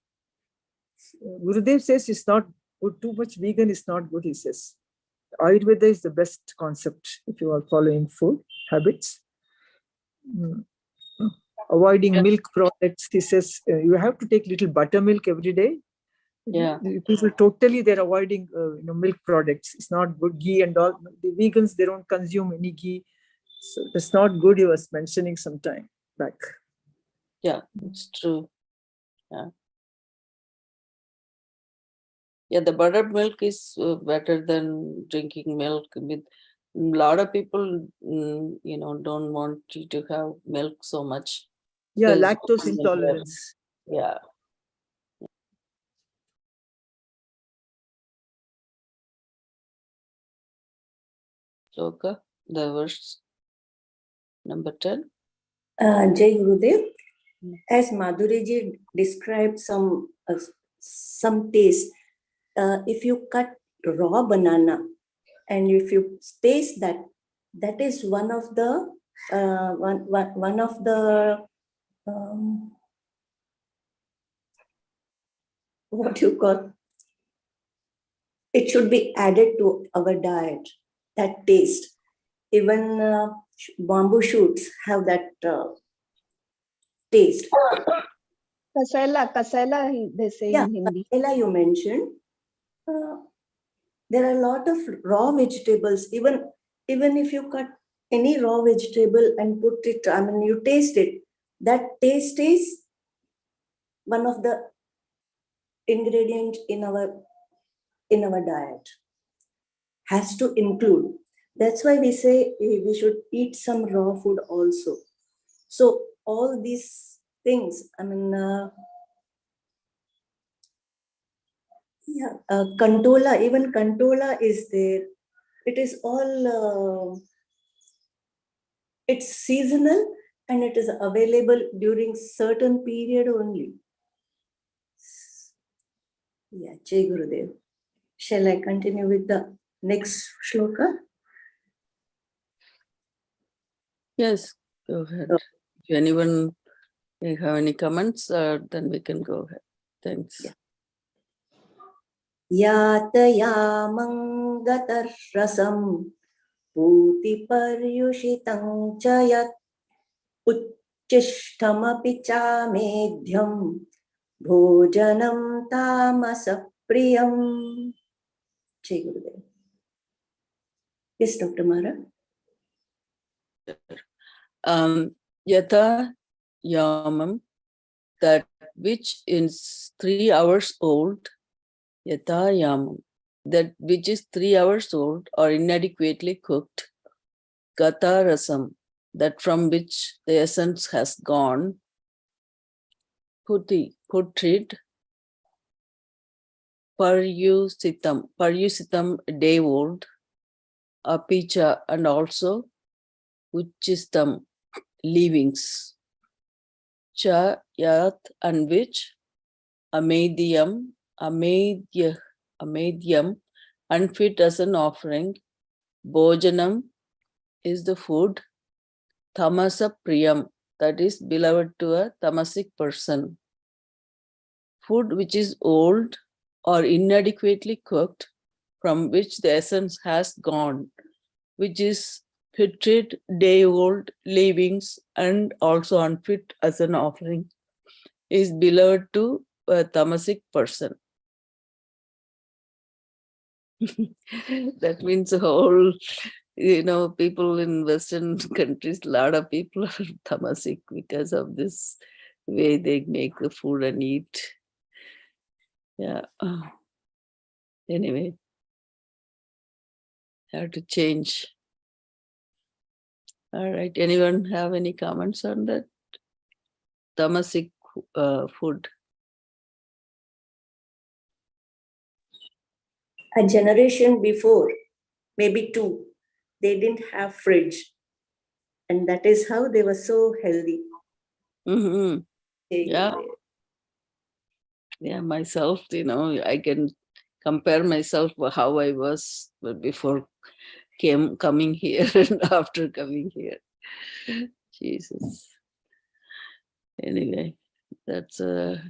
Speaker 8: Gurudev says it's not good, too much vegan is not good, he says. Ayurveda is the best concept if you are following food habits. Avoiding milk products, he says, you have to take little buttermilk every day.
Speaker 4: Yeah.
Speaker 8: People totally, they're avoiding milk products. It's not good. Ghee and all. The vegans, they don't consume any ghee. So it's not good, he was mentioning some time back.
Speaker 4: Yeah, it's true. Yeah. Yeah, the buttermilk is better than drinking milk. With a lot of people, don't want you to have milk so much.
Speaker 8: Yeah,
Speaker 4: because-
Speaker 8: lactose intolerance.
Speaker 4: Yeah. Shloka, the verse number 10.
Speaker 6: Jai Gurudev, as Madhuriji described some taste, if you cut raw banana and if you taste that, that is one of the what you call, it should be added to our diet, that taste. Even bamboo shoots have that taste.
Speaker 2: Kasela, they say
Speaker 6: Yeah,
Speaker 2: in Hindi.
Speaker 6: Ella, you mentioned. There are a lot of raw vegetables. Even if you cut any raw vegetable and put it, you taste it. That taste is one of the ingredients in our diet. Has to include. That's why we say we should eat some raw food also. So all these things, Kantola, even Kantola is there. It is all, it's seasonal and it is available during certain period only. Yeah, Jai Gurudev. Shall I continue with the next shloka?
Speaker 4: Yes, go ahead.
Speaker 6: Okay.
Speaker 4: If anyone have any comments, then we can go ahead. Thanks.
Speaker 6: Yatayamang gatar rasam puti paryushitam chayat ucchishtamapi chamedhyam bhojanam tamasa priyam. Jai Gurudev. Yes, Dr. Mara.
Speaker 4: Yata yamam, that which is 3 hours old, yata yamam, that which is 3 hours old or inadequately cooked, gata rasam, that from which the essence has gone, putrid, paryusitam, a day old, apicha, and also uchistam, leavings, cha yat, and which, amedyam, unfit as an offering, bhojanam is the food, tamasa priyam, that is beloved to a tamasic person. Food which is old or inadequately cooked, from which the essence has gone, which is putrid, day-old, leavings, and also unfit as an offering, is beloved to a tamasic person. That means whole, people in Western countries, a lot of people are tamasic because of this way they make the food and eat. Yeah. Anyway, have to change. All right. Anyone have any comments on that? Tamasic food.
Speaker 6: A generation before, maybe two, they didn't have fridge. And that is how they were so healthy.
Speaker 4: Mm-hmm. Yeah. Yeah, myself, I can compare myself how I was before coming here and after coming here. Jesus. Anyway, that's a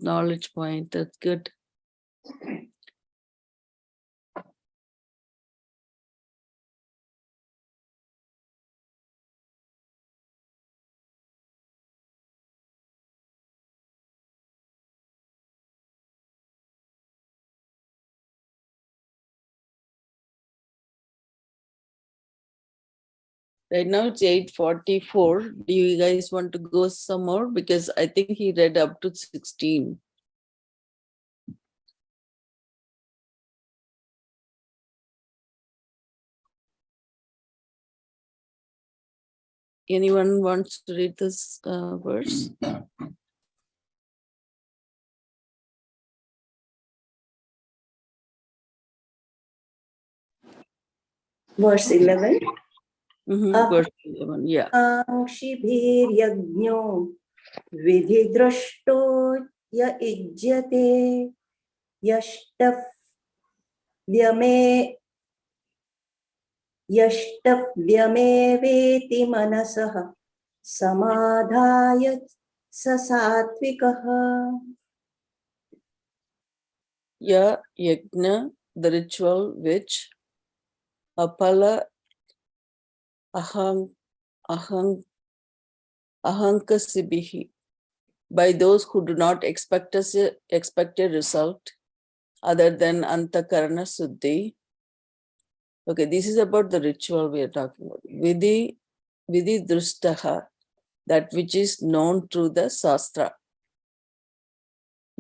Speaker 4: knowledge point. That's good. Right now it's 8:44. Do you guys want to go some more? Because I think he read up to 16. Anyone wants to read this verse?
Speaker 6: Verse 11.
Speaker 4: Verse 11, yeah.
Speaker 6: Akshibhiryajño vidhidrashto ya ijyate yashtavyameveti manasaha samadhaya sa satvikaha.
Speaker 4: Ya yajna, the ritual which apala ahankasibihi, by those who do not expect a result other than antakarana suddhi. Okay, this is about the ritual we are talking about. Vidhi drustaha, that which is known through the sastra.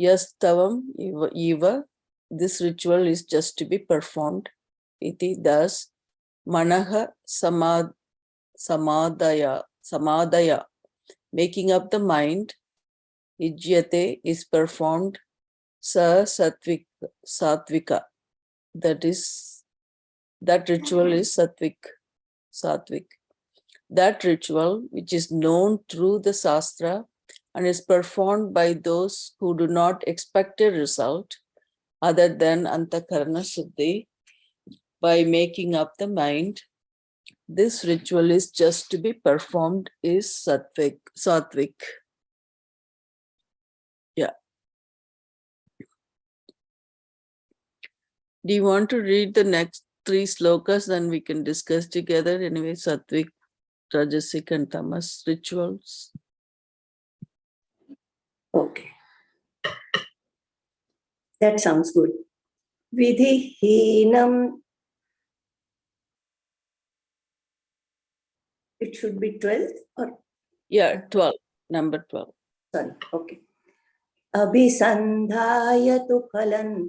Speaker 4: Yastavam eva, this ritual is just to be performed. Iti, thus, manaha samadaya, making up the mind, ijyate, is performed, satvika, that ritual is satvik. That ritual which is known through the sastra and is performed by those who do not expect a result other than antakarana suddhi, by making up the mind. This ritual is just to be performed, is satvik. Yeah. Do you want to read the next 3 slokas? Then we can discuss together. Anyway, satvik, rajasic and tamas rituals.
Speaker 6: Okay. That sounds good. Vidhihinam. It should be 12th or?
Speaker 4: Yeah, 12, number 12.
Speaker 6: Sorry, okay. Abhisandhayatu phalan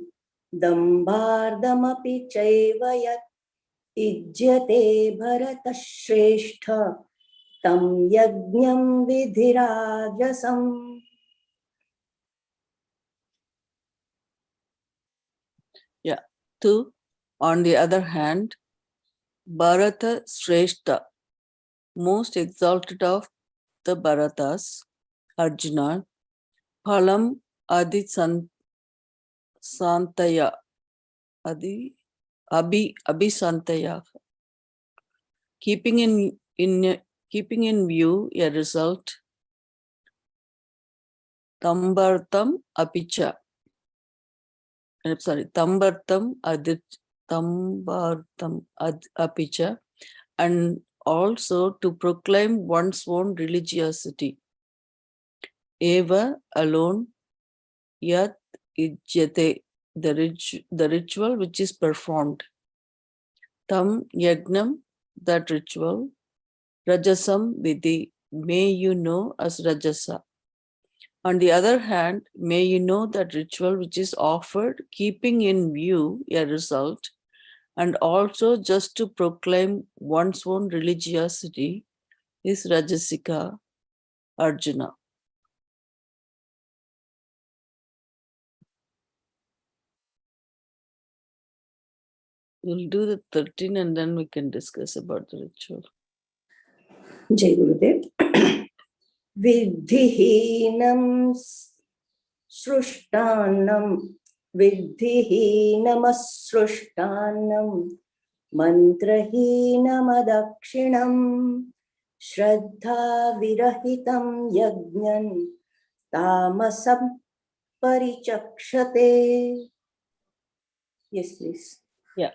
Speaker 6: dambardamapi chaivayat ijyate bharata shrestha tam yajñam vidhirajasam.
Speaker 4: Yeah. 2, on the other hand, Bharata Shrestha, most exalted of the Bharatas, Arjuna, Phalam Adi Santaya, Abhisantaya, keeping in view a result, Tambartam Apicha. Tambartam Apicha, and also to proclaim one's own religiosity. Eva, alone, yat ijyate, the ritual which is performed. Tam yagnam, that ritual. Rajasam vidhi, may you know as Rajasa. On the other hand, may you know that ritual which is offered, keeping in view a result, and also just to proclaim one's own religiosity is Rajasika, Arjuna. We'll do the 13 and then we can discuss about the ritual.
Speaker 6: Jai Gurudev. Vidhihinam srushtanam vidhihinam mantrahinam shraddha virahitam yajnan tamasam parichakshate. Yes, please.
Speaker 4: Yeah.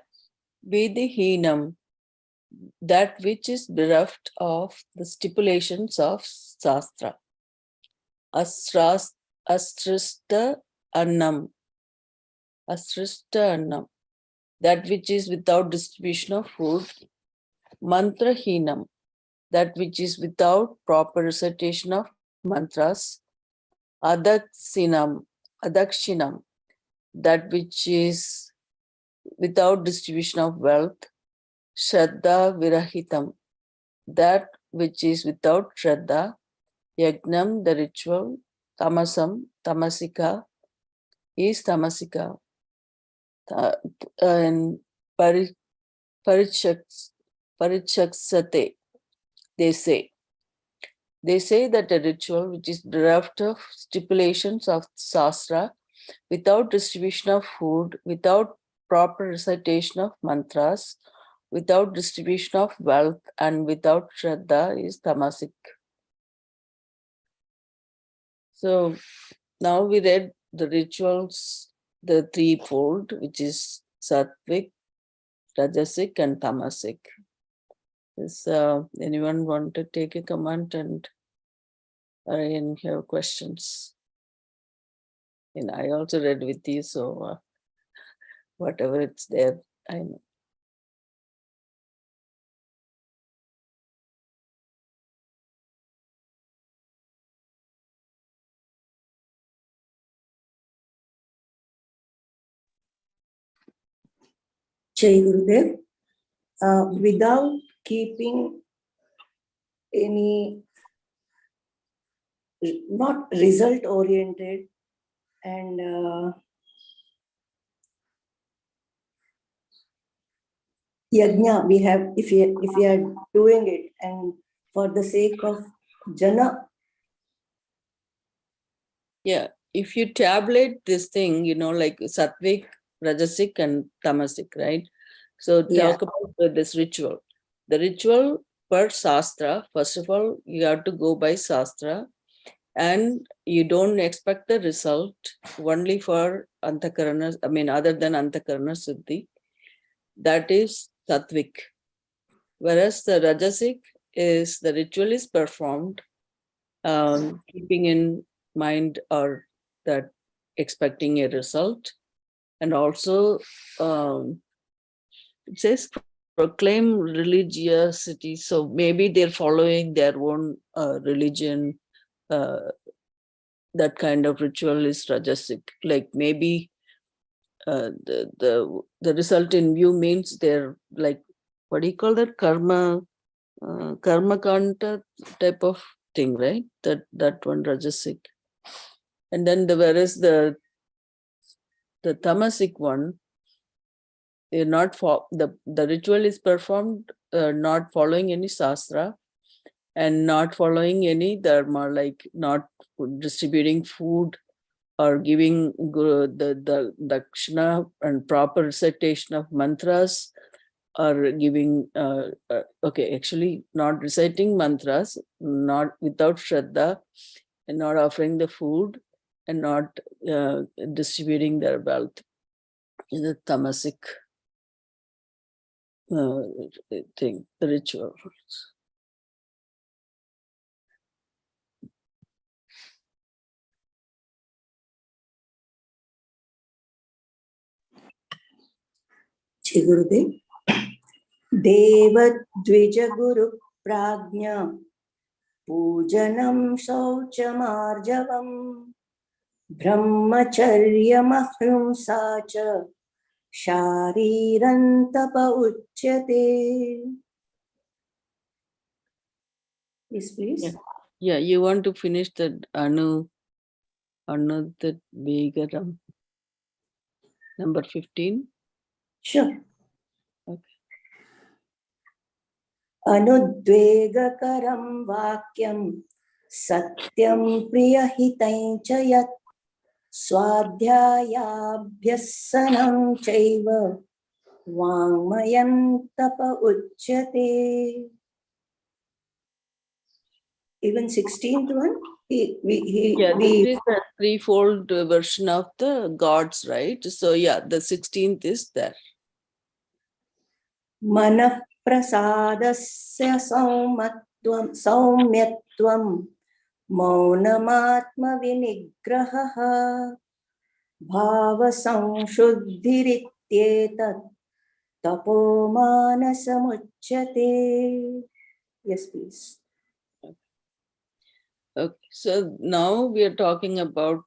Speaker 4: Vidhihinam, that which is bereft of the stipulations of Shastra. Astrista annam. Astrista annam, that which is without distribution of food. Mantrahinam, that which is without proper recitation of mantras. Adakshinam, that which is without distribution of wealth. Shraddha virahitam, that which is without Shraddha. Yagnam, the ritual. Tamasam, tamasika, is tamasika. And parichaksate, they say that a ritual which is bereft of stipulations of Shastra, without distribution of food, without proper recitation of mantras, without distribution of wealth, and without Shraddha is tamasic. So now we read the rituals, the threefold, which is sattvic, rajasic, and tamasic. Does anyone want to take a comment and have questions? And I also read with you, so whatever it's there, I know.
Speaker 6: Jai Gurudev. Without keeping any, not result oriented, and yajna we have, if we are doing it and for the sake of jana.
Speaker 4: Yeah, if you tabulate this thing, like sattvic, rajasic, and tamasic, right? So talk about this ritual. The ritual per Shastra, first of all, you have to go by Shastra, and you don't expect the result only for Antakarana, other than Antakarana Siddhi. That is sattvic. Whereas the rajasic is the ritual is performed keeping in mind or that expecting a result, and also it says proclaim religiosity. So maybe they're following their own religion. That kind of ritual is rajasic. Like maybe the result in view means they're like, what do you call that, karma kanta type of thing, right? That one rajasic. And then whereas the tamasic one, not for the ritual is performed not following any Shastra and not following any dharma, like not distributing food or giving the dakshina and proper recitation of mantras, or giving actually not reciting mantras, not without Shraddha, and not offering the food, and not distributing their wealth. In the tamasic thing, the ritual.
Speaker 6: Jai Gurudev. Deva Guru Prajna Pujanam Sauchamarjavam Brahmacharyam Ahimsa cha Shariran tapa uchyate. Yes, please.
Speaker 4: Yeah, you want to finish the the Vegaram, number 15?
Speaker 6: Sure.
Speaker 4: Okay.
Speaker 6: Anudvegakaram vakyam satyam priyahitam cha yat swadhyayabhyasanam chaiva vangmayam tapa uchyate. Even 16th one,
Speaker 4: This
Speaker 6: we
Speaker 4: is a threefold version of the gods, right? So yeah, the 16th is there.
Speaker 6: Manah prasadasya saumyatvam maunamatma vinigraha bhava samshuddhirityetat tapo manasamuchyate. Yes, please.
Speaker 4: Okay, so now we are talking about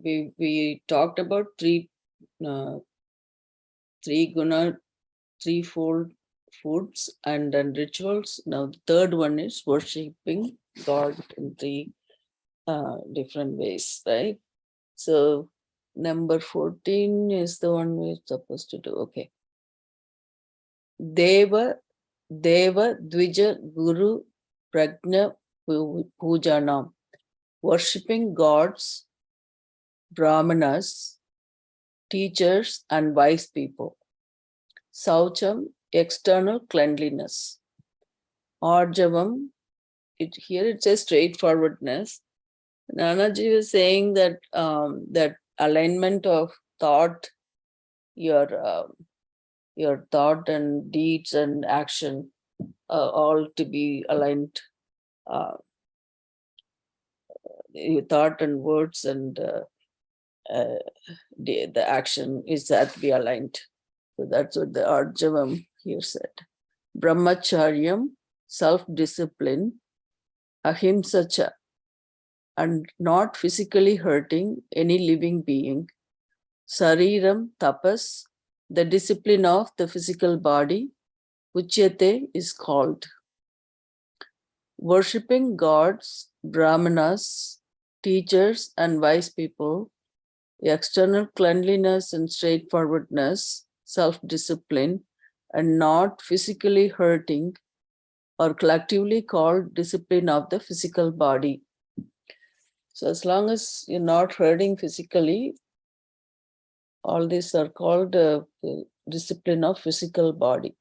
Speaker 4: we talked about three guna, threefold foods and then rituals. Now the third one is worshipping God in three different ways, right? So number 14 is the one we're supposed to do. Okay. Deva Dvija Guru Prajna Pujanam, worshipping gods, brahmanas, teachers, and wise people. Saucham, external cleanliness. Arjavam, here it says straightforwardness. Nanaji was saying that that alignment of thought, your thought and deeds and action, all to be aligned. Your thought and words and the action is that to be aligned. So that's what the Arjavam here said. Brahmacharyam, self-discipline, ahimsacha, and not physically hurting any living being. Sariram, tapas, the discipline of the physical body. Uchyate is called. Worshipping gods, brahmanas, teachers, and wise people, external cleanliness and straightforwardness, self-discipline, and not physically hurting, or collectively called discipline of the physical body. So as long as you're not hurting physically, all these are called discipline of physical body.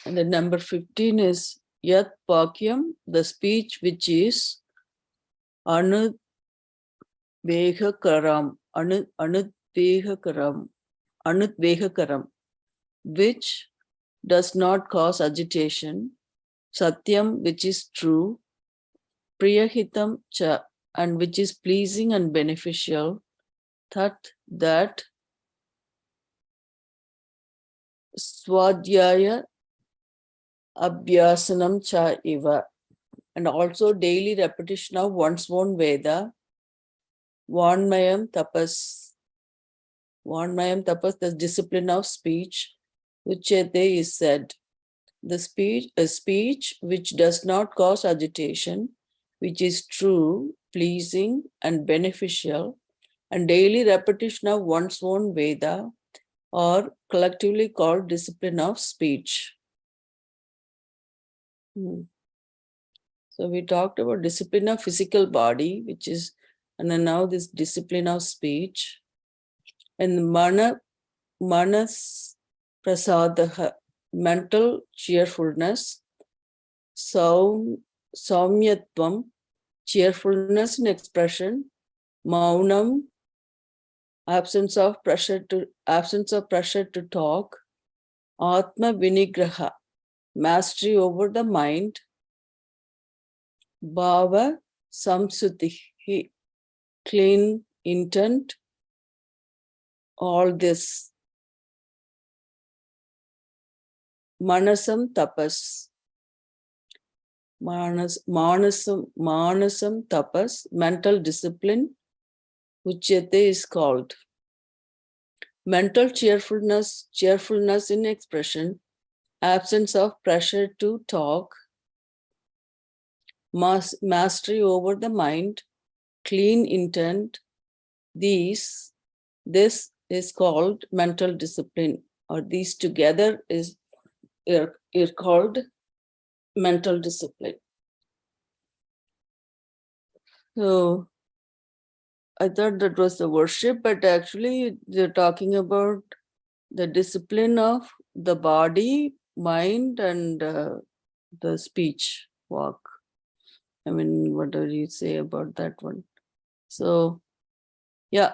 Speaker 4: And then number 15 is Yat Pakyam, the speech which is Anudvegakaram, which does not cause agitation, Satyam, which is true, Priyahitam cha, and which is pleasing and beneficial, that Swadhyaya Abhyasanam cha iva, and also daily repetition of one's own Veda, Vanmayam tapas, the discipline of speech, Uchyate is said. A speech which does not cause agitation, which is true, pleasing, and beneficial, and daily repetition of one's own Veda, or collectively called discipline of speech. So we talked about discipline of physical body, which is, and then now this discipline of speech, and manas prasadaha, mental cheerfulness, saumyatvam, cheerfulness in expression, maunam, absence of pressure to talk, atma vinigraha, mastery over the mind, bhava samsutihi, clean intent, all this. Manasam tapas, manasam tapas, mental discipline, Uchyate is called. Mental cheerfulness in expression, absence of pressure to talk, mastery over the mind, clean intent. This is called mental discipline, or these together are called mental discipline. So I thought that was the worship, but actually they're talking about the discipline of the body, mind, and the speech, walk. I mean, what do you say about that one? So, yeah,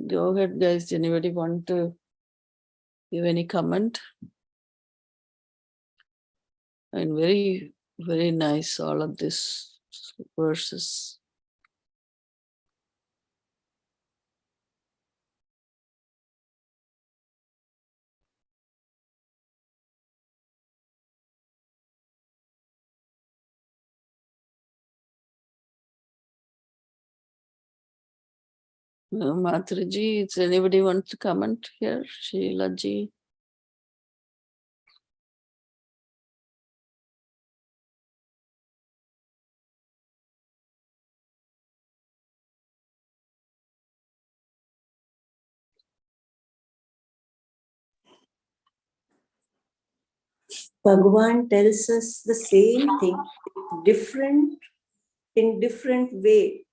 Speaker 4: go ahead, guys. Anybody want to give any comment? And very, very nice, all of this verses. Matraji, is anybody want to comment here? Sheila ji.
Speaker 6: Bhagavan tells us the same thing, different in different way.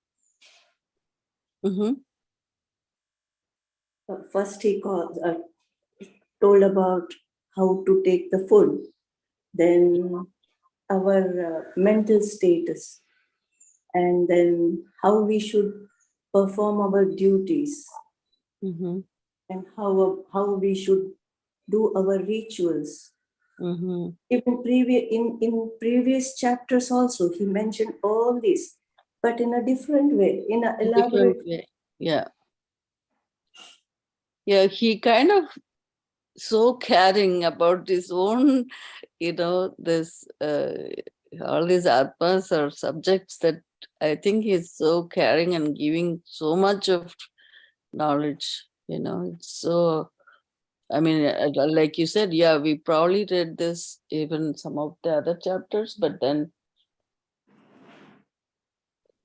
Speaker 6: First he told about how to take the food, then our mental status, and then how we should perform our duties, and how we should do our rituals. Even in previous chapters also, he mentioned all this, but in a different way, in an elaborate
Speaker 4: way. Yeah. Yeah, he kind of so caring about his own, this all these atmas or subjects that I think he's so caring and giving so much of knowledge. It's so, I mean, like you said, yeah, we probably read this even some of the other chapters, but then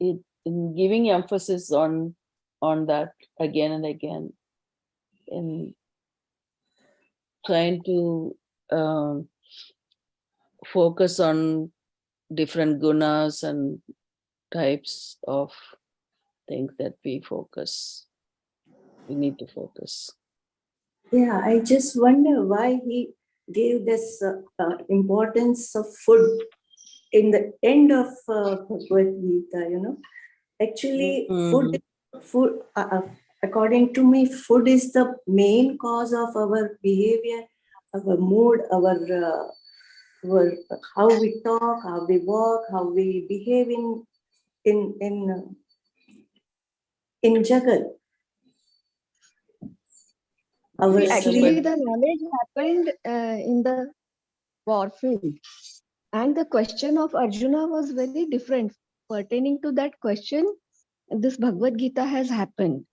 Speaker 4: in giving emphasis on that again and again, in trying to focus on different gunas and types of things that we need to focus.
Speaker 6: Yeah, I just wonder why he gave this importance of food in the end of Bhagavad Gita, Actually, food, according to me, food is the main cause of our behavior, our mood, our how we talk, how we walk, how we behave in Jagat.
Speaker 2: See, actually, the knowledge happened in the warfield, and the question of Arjuna was very different. Pertaining to that question, this Bhagavad Gita has happened.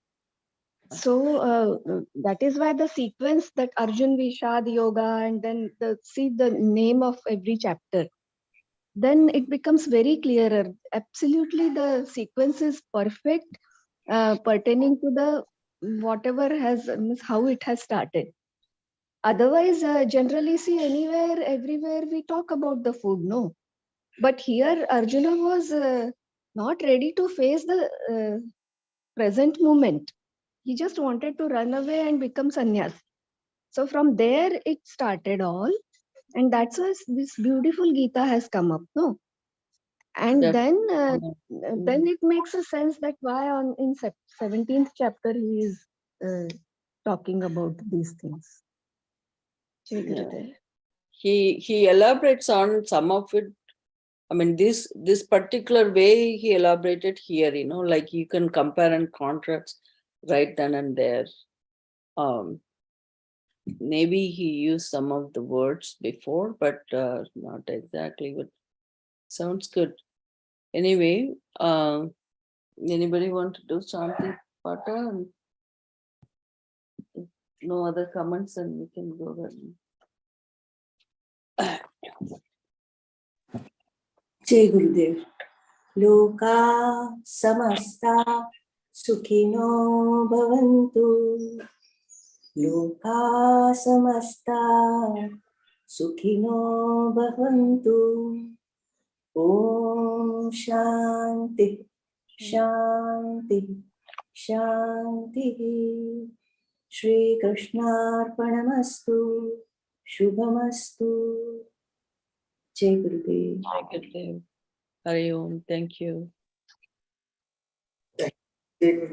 Speaker 2: So that is why the sequence that Arjun Vishad Yoga, and then see the name of every chapter, then it becomes very clearer. Absolutely, the sequence is perfect, pertaining to the whatever means how it has started. Otherwise, generally, see, anywhere, everywhere, we talk about the food, no? But here, Arjuna was not ready to face the present moment. He just wanted to run away and become sannyas. So from there, it started all. And that's why this beautiful Gita has come up, no? And then it makes a sense that why in 17th chapter he is talking about these things.
Speaker 4: He elaborates on some of it. I mean, this particular way he elaborated here, like you can compare and contrast right then and there. Maybe he used some of the words before, but not exactly. But sounds good. Anyway, anybody want to do something? Pata, if no other comments, and we can go ahead.
Speaker 6: Jai Gurudev. Loka samasta sukhino bhavantu. Loka samasta sukhino bhavantu. Om Shanti Shanti Shanti. Shri Krishnarpanamastu. Shubhamastu. Jai Gurudev.
Speaker 4: Jai Gurudev. Hari Om. Thank you.
Speaker 6: Jai Gurudev.